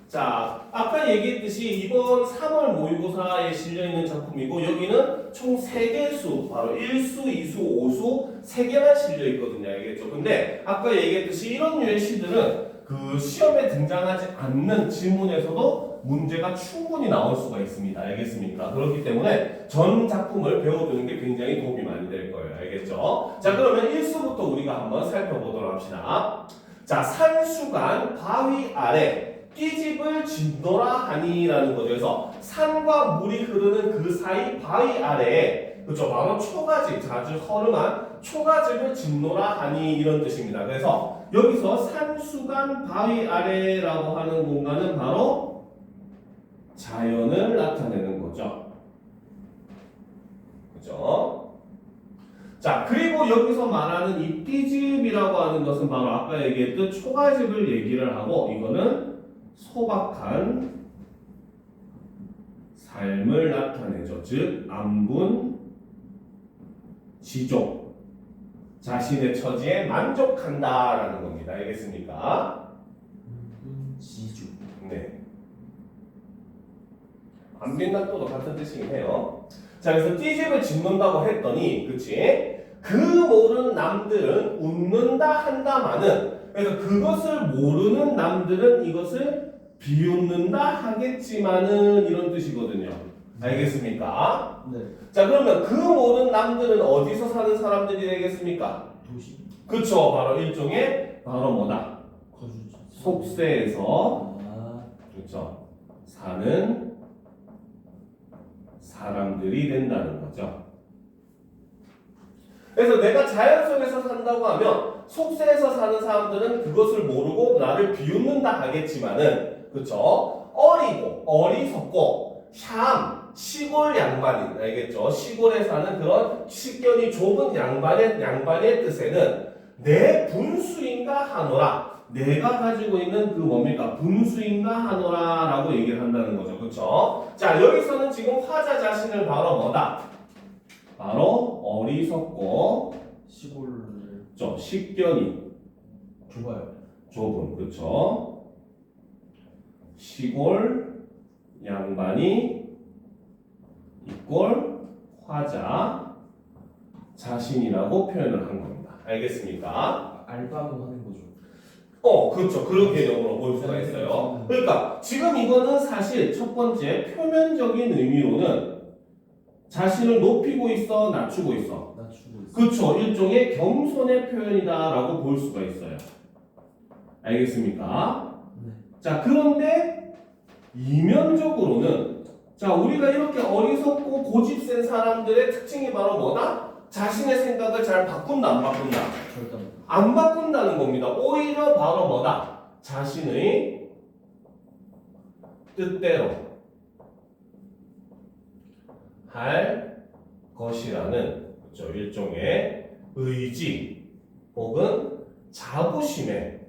자, 아까 얘기했듯이 이번 3월 모의고사에 실려있는 작품이고 여기는 총 3개 수, 바로 1수, 2수, 5수 3개만 실려있거든요. 알겠죠? 근데 아까 얘기했듯이 이런 류의 시들은 그 시험에 등장하지 않는 지문에서도 문제가 충분히 나올 수가 있습니다. 알겠습니까? 그렇기 때문에 전 작품을 배워두는 게 굉장히 도움이 많이 될 거예요. 알겠죠? 자, 그러면 1수부터 우리가 한번 살펴보도록 합시다. 자, 산수간 바위 아래 띠집을 짓노라 하니라는 거죠. 그래서 산과 물이 흐르는 그 사이 바위 아래에, 그렇죠, 바로 초가집, 자주 허름한 초가집을 짓노라 하니 이런 뜻입니다. 그래서 여기서 산수간 바위 아래라고 하는 공간은 바로 자연을 나타내는 거죠. 그죠? 자, 그리고 여기서 말하는 이 띠집이라고 하는 것은 바로 아까 얘기했던 초가집을 얘기를 하고, 이거는 소박한 삶을 나타내죠. 즉, 안분, 지족, 자신의 처지에 만족한다라는 겁니다. 알겠습니까? 지주. 네. 안빈낙도도 같은 뜻이긴 해요. 자, 그래서 띠집을 짓는다고 했더니, 그치? 그 모르는 남들은 웃는다 한다마는, 그래서 그것을 모르는 남들은 이것을 비웃는다 하겠지만은 이런 뜻이거든요. 알겠습니까? 네. 자, 그러면 그 모르는 남들은 어디서 사는 사람들이 되겠습니까? 도시. 그쵸. 바로 일종의 바로 뭐다? 거주지. 속세에서 아. 그쵸. 사는 사람들이 된다는 거죠. 그래서 내가 자연 속에서 산다고 하면 속세에서 사는 사람들은 그것을 모르고 나를 비웃는다 하겠지만은, 그쵸? 어리고 어리석고 샴 시골 양반인, 알겠죠? 시골에 사는 그런 식견이 좁은 양반의 뜻에는 내 분수인가 하노라, 내가 가지고 있는 그 뭡니까? 분수인가 하노라라고 얘기를 한다는 거죠. 그쵸? 자, 여기서는 지금 화자 자신을 바로 뭐다? 바로 어리석고 시골. 좀 식견이 좁아요. 좁은, 그쵸? 시골 양반이 이꼴 화자 자신이라고 표현을 한 겁니다. 알겠습니까? 알바모 하는 거죠. 그렇죠. 그런 개념으로 볼 수가 있어요. 그러니까 지금 이거는 사실 첫 번째 표면적인 의미로는 자신을 높이고 있어, 낮추고 있어. 낮추고 있어. 그렇죠. 일종의 겸손의 표현이다라고 볼 수가 있어요. 알겠습니까? 네. 자, 그런데 이면적으로는, 자, 우리가 이렇게 어리석고 고집센 사람들의 특징이 바로 뭐다? 자신의 생각을 잘 바꾼다, 안 바꾼다? 절대 안 바꾼다는 겁니다. 오히려 바로 뭐다? 자신의 뜻대로 할 것이라는, 그렇죠, 일종의 의지 혹은 자부심의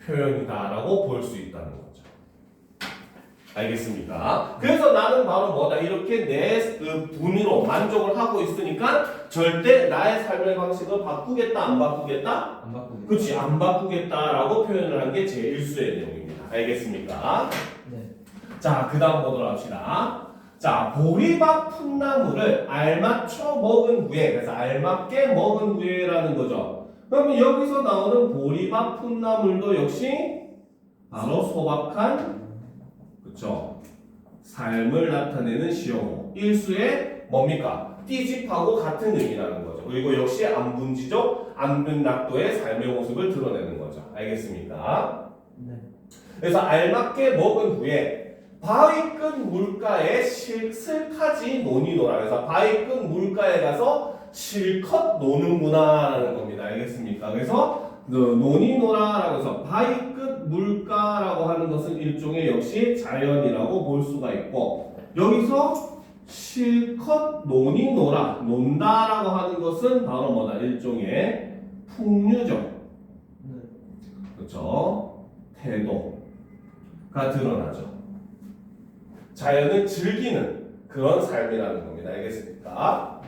표현이다라고 볼 수 있다는 거죠. 알겠습니까? 그래서 나는 바로 뭐다? 이렇게 내 그 분으로 만족을 하고 있으니까 절대 나의 삶의 방식을 바꾸겠다, 안 바꾸겠다? 안 바꾸고. 그렇지, 안 바꾸겠다라고 표현을 한 게 제1수의 내용입니다. 알겠습니까? 네. 자, 그 다음 보도록 합시다. 자, 보리밥 풋나물을 알맞춰 먹은 후에, 그래서 알맞게 먹은 후에라는 거죠. 그러면 여기서 나오는 보리밥 풋나물도 역시 바로 소박한, 그쵸, 삶을 나타내는 시어고, 일수의 뭡니까? 띠집하고 같은 의미라는 거죠. 그리고 역시 안분지족, 안분낙도의 삶의 모습을 드러내는 거죠. 알겠습니까? 네. 그래서 알맞게 먹은 후에 바위 끝 물가에 슬카지 노니노라. 그래서 바위 끝 물가에 가서 실컷 노는구나라는 겁니다. 알겠습니까? 그래서 노니노라라고 해서 바위 끝 물가라고 하는 것은 일종의 역시 자연이라고 볼 수가 있고, 여기서 실컷 노니노라, 논다라고 하는 것은 바로 뭐다? 일종의 풍류적, 네. 그렇죠? 태도가 드러나죠. 자연을 즐기는 그 그런 삶이라는 겁니다. 알겠습니까?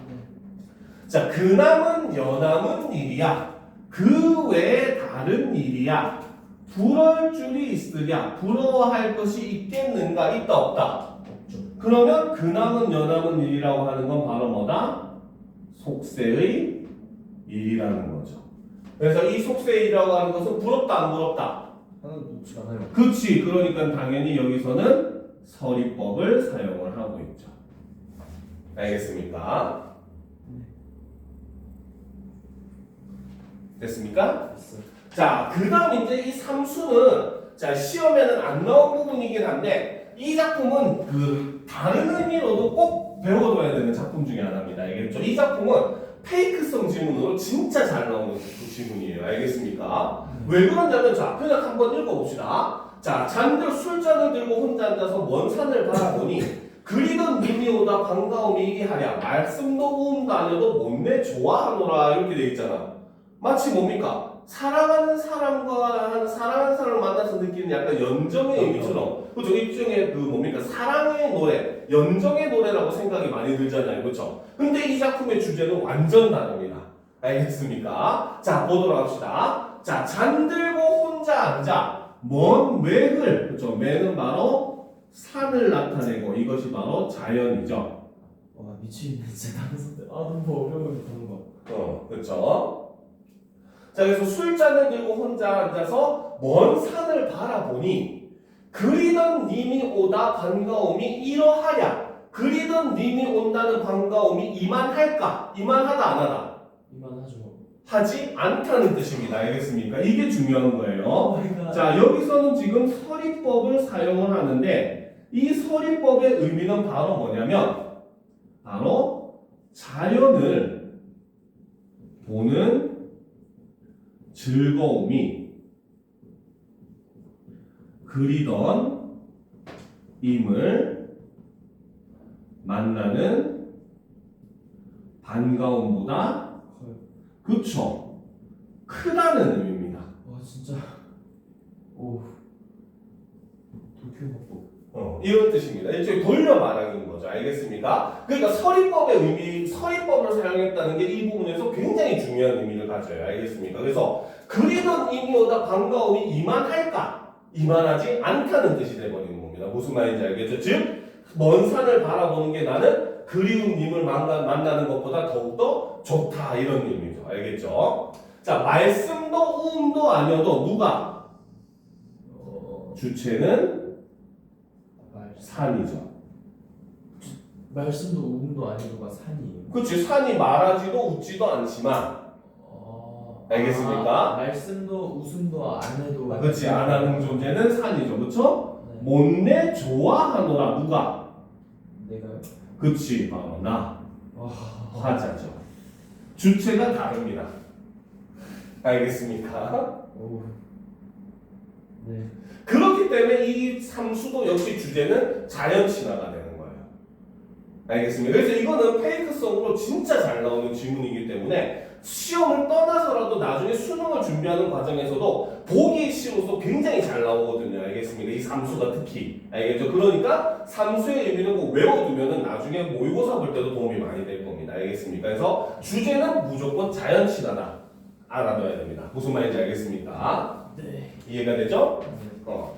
자, 그남은 여남은 일이야. 그 외에 다른 일이야. 부러울 줄이 있으랴. 부러워할 것이 있겠는가? 있다 없다? 없죠. 그러면 그남은 여남은 일이라고 하는 건 바로 뭐다? 속세의 일이라는 거죠. 그래서 이 속세의 일이라고 하는 것은 부럽다 안 부럽다? 하나도 높지 않아요. 그치. 그러니까 당연히 여기서는 서리법을 사용을 하고 있죠. 알겠습니까? 됐습니까? 있어요. 자, 그 다음 이제 이 삼수는 자, 시험에는 안 나온 부분이긴 한데 이 작품은 그 다른 의미로도 꼭 배워둬야 되는 작품 중에 하나입니다. 알겠죠? 이 작품은 페이크성 지문으로 진짜 잘 나오는 그 지문이에요. 알겠습니까? 왜 그러냐면 자, 그냥 한번 읽어봅시다. 자, 술잔을 들고 혼자 앉아서 먼 산을 바라보니 그리던 님이 오다 반가움이 이기하랴 말씀도 우음도 아니어도 못내 좋아하노라 이렇게 돼 있잖아. 마치 뭡니까? 사랑하는 사람을 만나서 느끼는 약간 연정의 의미처럼 그죠? 일종의 그 뭡니까? 사랑의 노래, 연정의 노래라고 생각이 많이 들잖아요. 그렇죠? 근데 이 작품의 주제는 완전 다릅니다. 알겠습니까? 자, 보도록 합시다. 자, 잠들고 혼자 앉아 먼 외을, 그렇죠? 매는 바로 산을 나타내고 이것이 바로 자연이죠. 와 미치겠네 진짜 단서인데. 아 너무 어려워요 단어가. 그렇죠? 자, 그래서 술잔을 들고 혼자 앉아서 먼 산을 바라보니 그리던 님이 오다 반가움이 이러하랴. 그리던 님이 온다는 반가움이 이만할까? 이만하다 안 하다? 이만하죠. 하지 않다는 뜻입니다. 알겠습니까? 이게 중요한 거예요. 오마이갓. 자, 여기서는 지금 서리법을 사용을 하는데 이 서리법의 의미는 바로 뭐냐면 바로 자연을 보는 즐거움이 그리던 임을 만나는 반가움보다 그쵸 크다는 의미입니다. 와 진짜. 오. 도쿄먹고. 이런 뜻입니다. 일종의 돌려 말하는 거죠. 알겠습니까? 그러니까 서리법의 의미, 서리법을 사용했다는 게 이 부분에서 굉장히 중요한 의미를 가져요. 알겠습니까? 그래서 그리던 임이 오다 반가움이 이만할까? 이만하지 않다는 뜻이 돼버리는 겁니다. 무슨 말인지 알겠죠? 즉, 먼 산을 바라보는 게 나는 그리운 님을 만나는 것보다 더욱더 좋다. 이런 의미죠. 알겠죠? 자, 말씀도 우음도 아니어도 누가? 주체는 산이죠. 말씀도 우음도 아니고가 산이에요. 그치, 산이 말하지도 웃지도 않지만 알겠습니까? 말씀도 웃음도 안 해도. 그치, 안 하는 존재는 산이죠. 그쵸? 네. 못내 좋아하노라 누가? 내가요? 그치, 바로 나 와. 화자죠. 주체가 다릅니다. 알겠습니까? 오. 네. 그렇기 때문에 이 삼수도 역시 주제는 자연 친화가 되는 거예요. 알겠습니다. 그래서 이거는 페이크성으로 진짜 잘 나오는 지문이기 때문에 시험을 떠나서라도 나중에 수능을 준비하는 과정에서도 보기 시로서 굉장히 잘 나오거든요. 알겠습니까? 이 삼수가 특히. 알겠죠? 그러니까 삼수의 의미는 꼭 외워두면은 나중에 모의고사 볼 때도 도움이 많이 될 겁니다. 알겠습니까? 그래서 주제는 무조건 자연 친화다. 알아둬야 됩니다. 무슨 말인지 알겠습니까? 네. 이해가 되죠?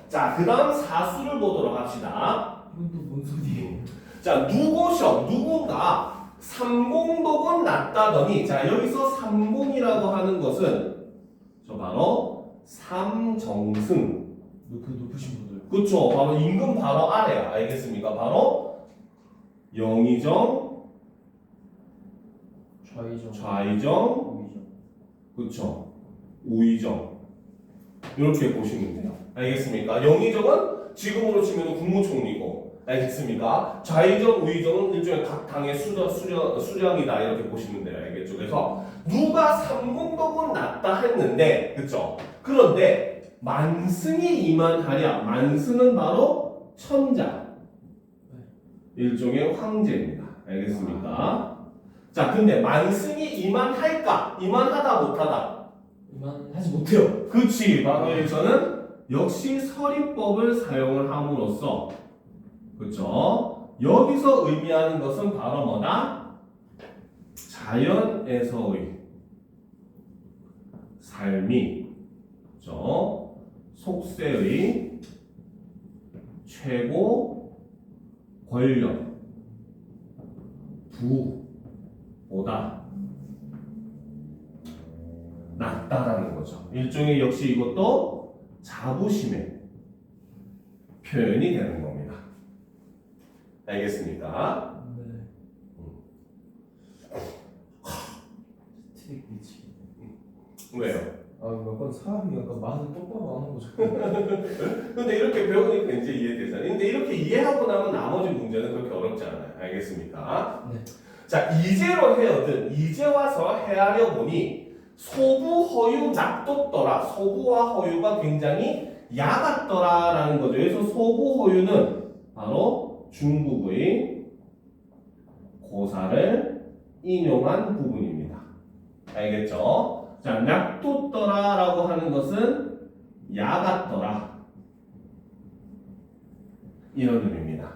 자, 그 다음 사수를 보도록 합시다. 이건 또 뭔 소리예요? 자, 누구셔, 누군가 삼공독은 낮다더니, 자, 여기서 삼공이라고 하는 것은 저 바로 삼정승. 높으신 분들. 그쵸? 바로 임금 바로 아래야. 알겠습니까? 바로 영의정, 좌의정, 우의정. 그쵸? 우의정. 이렇게 보시면 돼요. 알겠습니까? 영의정은 지금으로 치면 국무총리고, 알겠습니까? 좌의정, 우의정은 일종의 각 당의 수령이다 이렇게 보시면 돼요. 알겠죠? 그래서 누가 삼공덕은 낮다 했는데, 그쵸? 그런데 만승이 이만하랴. 만승은 바로 천자, 일종의 황제입니다. 알겠습니까? 자, 근데 만승이 이만할까? 이만하다 못하다? 이만하지 못해요. 그치. 바로 여기서는 역시 서리법을 사용을 함으로써 그쵸? 여기서 의미하는 것은 바로 뭐다? 자연에서의 삶이 속세의 최고 권력 부보다 낫다라는 거죠. 일종의 역시 이것도 자부심의 표현이 되는 겁니다. 알겠습니까? 네. 트릭 미치. 왜요? 약간 사람이 약간 말을 똑바로 안 하고 자꾸. 근데 이렇게 배우니까 이제 이해되잖아요. 근데 이렇게 이해하고 나면 나머지 문제는 그렇게 어렵지 않아요. 알겠습니까? 네. 자, 이제로 헤어든 이제 와서 헤아려 보니 소부 허유 낙돋더라. 소부와 허유가 굉장히 야같더라라는 거죠. 그래서 소부 허유는 바로 중국의 고사를 인용한 부분입니다. 알겠죠? 자, 낙돋더라라고 하는 것은 야같더라 이런 의미입니다.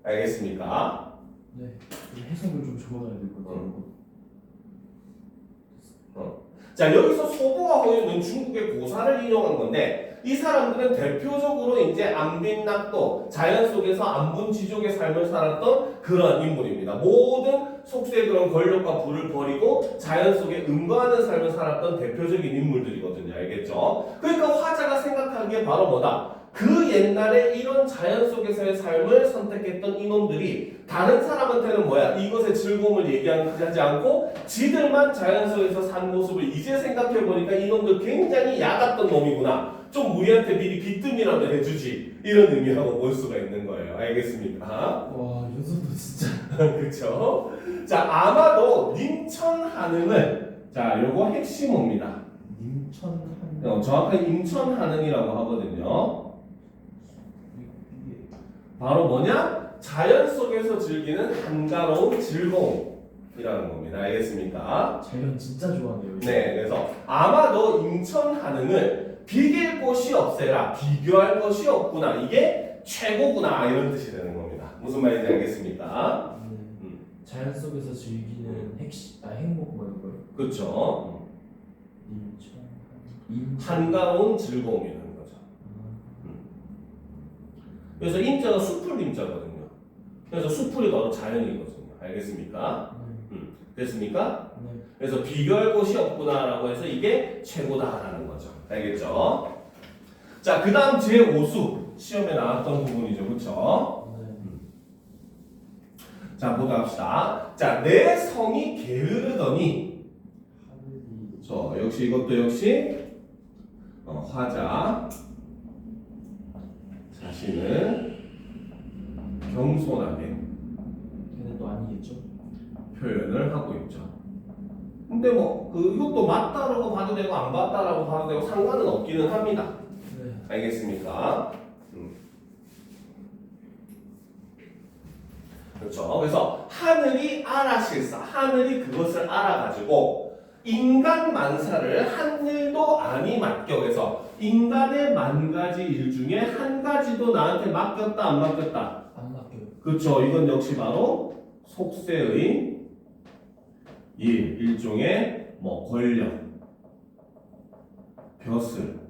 알겠습니까? 네. 이 해석을 좀 적어놔야 될 것 같아요. 자, 여기서 소부와 허유는 중국의 고사를 인용한 건데 이 사람들은 대표적으로 이제 안빈낙도 자연 속에서 안분지족의 삶을 살았던 그런 인물입니다. 모든 속세의 그런 권력과 부를 버리고 자연 속에 응거하는 삶을 살았던 대표적인 인물들이거든요. 알겠죠? 그러니까 화자가 생각하기에 바로 뭐다? 그 옛날에 이런 자연 속에서의 삶을 선택했던 이놈들이 다른 사람한테는 뭐야? 이것의 즐거움을 얘기하지 않고 지들만 자연 속에서 산 모습을 이제 생각해보니까 이놈들 굉장히 야같던 놈이구나. 좀 우리한테 미리 귀뜸이라도 해주지. 이런 의미라고 볼 수가 있는 거예요. 알겠습니까? 와, 윤석도 진짜. 그렇죠? 자, 아마도 님천하는은 자, 요거 핵심어입니다. 임천한. 정확하게 임천하는이라고 하거든요. 바로 뭐냐? 자연 속에서 즐기는 한가로운 즐거움이라는 겁니다. 알겠습니까? 자연 진짜 좋아하네요. 이거. 네, 그래서 아마도 임천하는을 비길 곳이 없애라. 비교할 것이 없구나. 이게 최고구나. 이런 뜻이 되는 겁니다. 무슨 말인지 알겠습니까? 네. 자연 속에서 즐기는 행복 뭐 이런 거요? 그렇죠. 임천. 한가로운 즐거움이라는 거죠. 그래서 임자가 숲을 임자거든요. 그래서 숲이 바로 자연이거든요. 알겠습니까? 됐습니까? 네. 그래서 비교할 곳이 없구나라고 해서 이게 최고다라는 거죠. 알겠죠? 자, 그 다음 제5수 시험에 나왔던 부분이죠. 그렇죠? 네. 자, 보도록 합시다. 자, 내 성이 게으르더니 하늘이. 역시 이것도 역시 화자 자신을 겸손하게 근데 또 아니겠죠? 표현을 하고 있죠. 근데 뭐 이것도 맞다라고 봐도 되고 안 맞다라고 봐도 되고 상관은 없기는 합니다. 네. 알겠습니까? 그렇죠. 그래서 하늘이 알아실사, 하늘이 그것을 알아가지고 인간 만사를 한 일도 아니 맡겨서 인간의 만 가지 일 중에 한 가지도 나한테 맡겼다 안 맡겼다. 안 맡겨요. 그렇죠. 이건 역시 바로 속세의 일종의 권력, 벼슬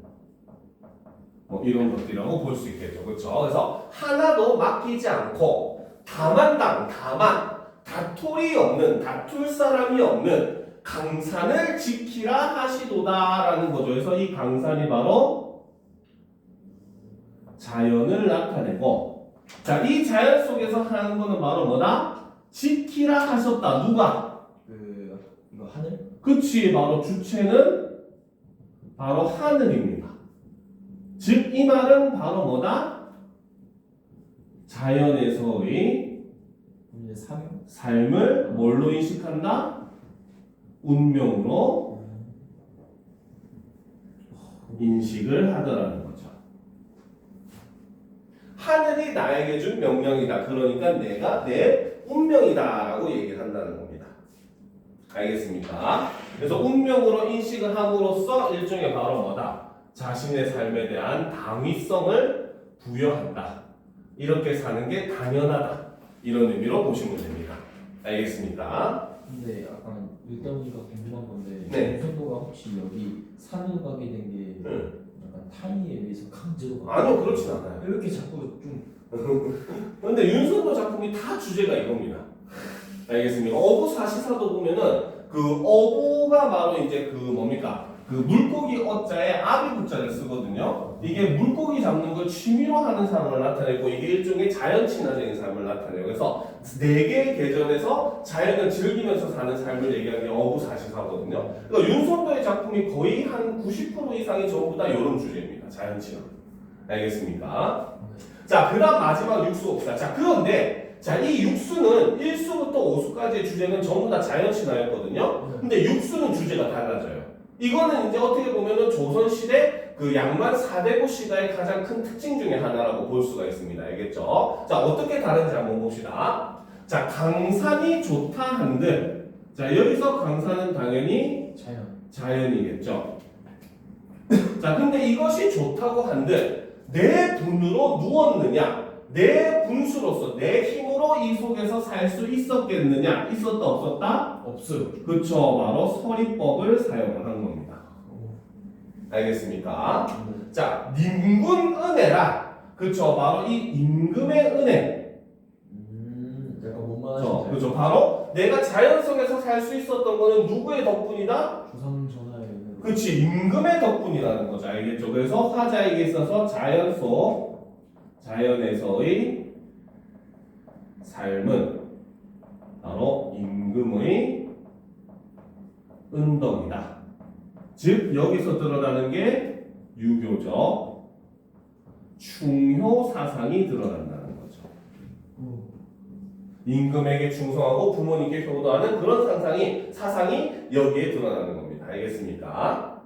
이런 것들이라고 볼 수 있겠죠. 그렇죠. 그래서 하나도 맡기지 않고 다만 다툴이 없는 다툴 사람이 없는 강산을 지키라 하시도다라는 거죠. 그래서 이 강산이 바로 자연을 나타내고, 자, 이 자연 속에서 하는 거는 바로 뭐다? 지키라 하셨다. 누가? 이거 하늘? 그치, 바로 주체는 바로 하늘입니다. 즉, 이 말은 바로 뭐다? 자연에서의 우리의 사명? 삶을 뭘로 인식한다? 운명으로 인식을 하더라는 거죠. 하늘이 나에게 준 명령이다. 그러니까 내가 내 운명이다라고 얘기를 한다는 겁니다. 알겠습니까? 그래서 운명으로 인식을 함으로써 일종의 바로 뭐다? 자신의 삶에 대한 당위성을 부여한다. 이렇게 사는 게 당연하다. 이런 의미로 보시면 됩니다. 알겠습니까? 근데 약간 일단이가 궁금한 건데 네. 윤선도가 혹시 여기 산으로 가게 된 게 응. 약간 타이에 의해서 강제로 아니요, 그렇진 않아요. 이렇게 자꾸 좀 근데 윤선도 작품이 다 주제가 이겁니다. 알겠습니까? 어부 사시사도 보면은 그 어부가 바로 이제 그 뭡니까? 그 물고기 어자에 아비 부자를 쓰거든요. 이게 물고기 잡는 걸 취미로 하는 사람을 나타내고 이게 일종의 자연 친화적인 삶을 나타내요. 그래서 네 개의 계절에서 자연을 즐기면서 사는 삶을 얘기하는 게 어부 사시사거든요. 그러니까 윤선도의 작품이 거의 한 90% 이상이 전부 다 이런 주제입니다. 자연 친화. 알겠습니까? 자, 그 다음 마지막 육수봅시다. 자, 그런데, 자, 이 육수는 1수부터 5수까지의 주제는 전부 다 자연 친화였거든요. 근데 육수는 주제가 달라져요. 이거는 이제 어떻게 보면은 조선시대 그 양만 4대고 시가의 가장 큰 특징 중에 하나라고 볼 수가 있습니다. 알겠죠? 자, 어떻게 다른지 한번 봅시다. 자, 강산이 좋다 한들, 자, 여기서 강산은 당연히 자연이겠죠. 자, 근데 이것이 좋다고 한들, 내 분으로 누웠느냐, 내 분수로서 내 힘으로 이 속에서 살 수 있었겠느냐, 있었다 없었다? 없어요. 그쵸, 바로 서리법을 사용을 한 겁니다. 알겠습니까? 자, 님군 은혜라, 그쵸, 바로 이 임금의 은혜. 약간 뭔 말하시는지 그죠, 바로 내가 자연 속에서 살 수 있었던 거는 누구의 덕분이다? 조상 전하에 그치, 임금의 덕분이라는 거죠. 알겠죠? 그래서 화자에게 있어서 자연 속, 자연에서의 삶은 바로 임금의 은덕이다. 즉, 여기서 드러나는 게 유교적 충효 사상이 드러난다는 거죠. 임금에게 충성하고 부모님께 효도하는 그런 사상이 여기에 드러나는 겁니다. 알겠습니까?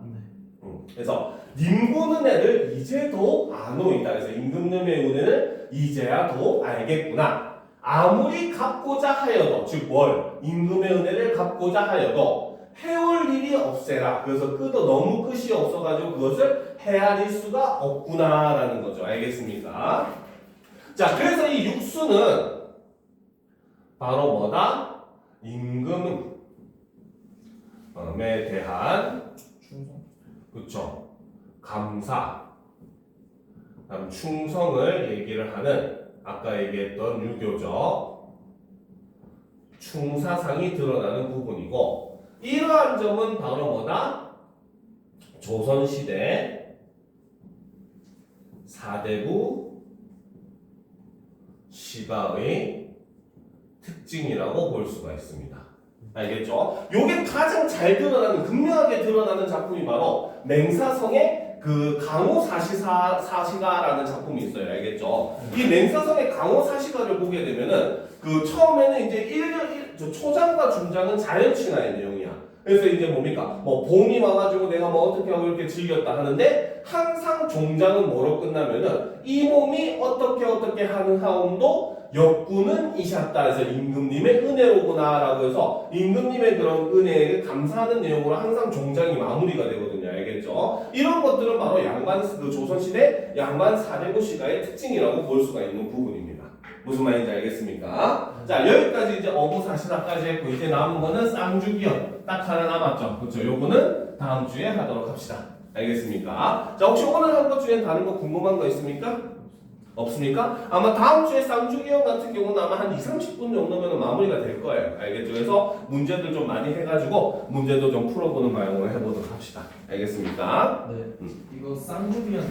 그래서 님군 은혜를 이제 더 아노이다. 그래서 임금님의 은혜를 이제야 더 알겠구나. 아무리 갚고자 하여도, 즉 뭘? 임금의 은혜를 갚고자 하여도 해올 일이 없애라. 그래서 너무 끝이 없어가지고 그것을 헤아릴 수가 없구나라는 거죠. 알겠습니까? 자, 그래서 이 육수는 바로 뭐다? 임금에 대한 충성. 그쵸, 감사, 그다음 충성을 얘기를 하는 아까 얘기했던 유교적 충사상이 드러나는 부분이고, 이러한 점은 바로 뭐다? 조선시대 4대부 시가의 특징이라고 볼 수가 있습니다. 알겠죠? 요게 가장 잘 드러나는, 극명하게 드러나는 작품이 바로 맹사성의 그 강호사시가라는 작품이 있어요. 알겠죠? 이 맹사성의 강호사시가를 보게 되면은 그 처음에는 이제 초장과 중장은 자연친화의 내용이야. 그래서 이제 뭡니까? 뭐 봄이 와가지고 내가 뭐 어떻게 하고 이렇게 즐겼다 하는데, 항상 종장은 뭐로 끝나면은 이 몸이 어떻게 하는 하온도 역군은 이셨다. 그래서 임금님의 은혜로구나라고 해서 임금님의 그런 은혜에 감사하는 내용으로 항상 종장이 마무리가 되거든요. 알겠죠? 이런 것들은 바로 그 조선시대 양반 4대부 시가의 특징이라고 볼 수가 있는 부분입니다. 무슨 말인지 알겠습니까? 자, 여기까지 이제 어부사시다까지 했고, 이제 남은 거는 쌍주기역 딱 하나 남았죠. 그렇죠? 요거는 다음 주에 하도록 합시다. 알겠습니까? 자, 혹시 오늘 한 것 중에 다른 거 궁금한 거 있습니까? 없습니까? 아마 다음 주에 쌍주기형 같은 경우는 아마 한 20-30분 정도면 마무리가 될 거예요. 알겠죠? 그래서 문제들 좀 많이 해가지고 문제도 좀 풀어보는 방향으로 해보도록 합시다. 알겠습니까? 네. 이거 쌍주비랑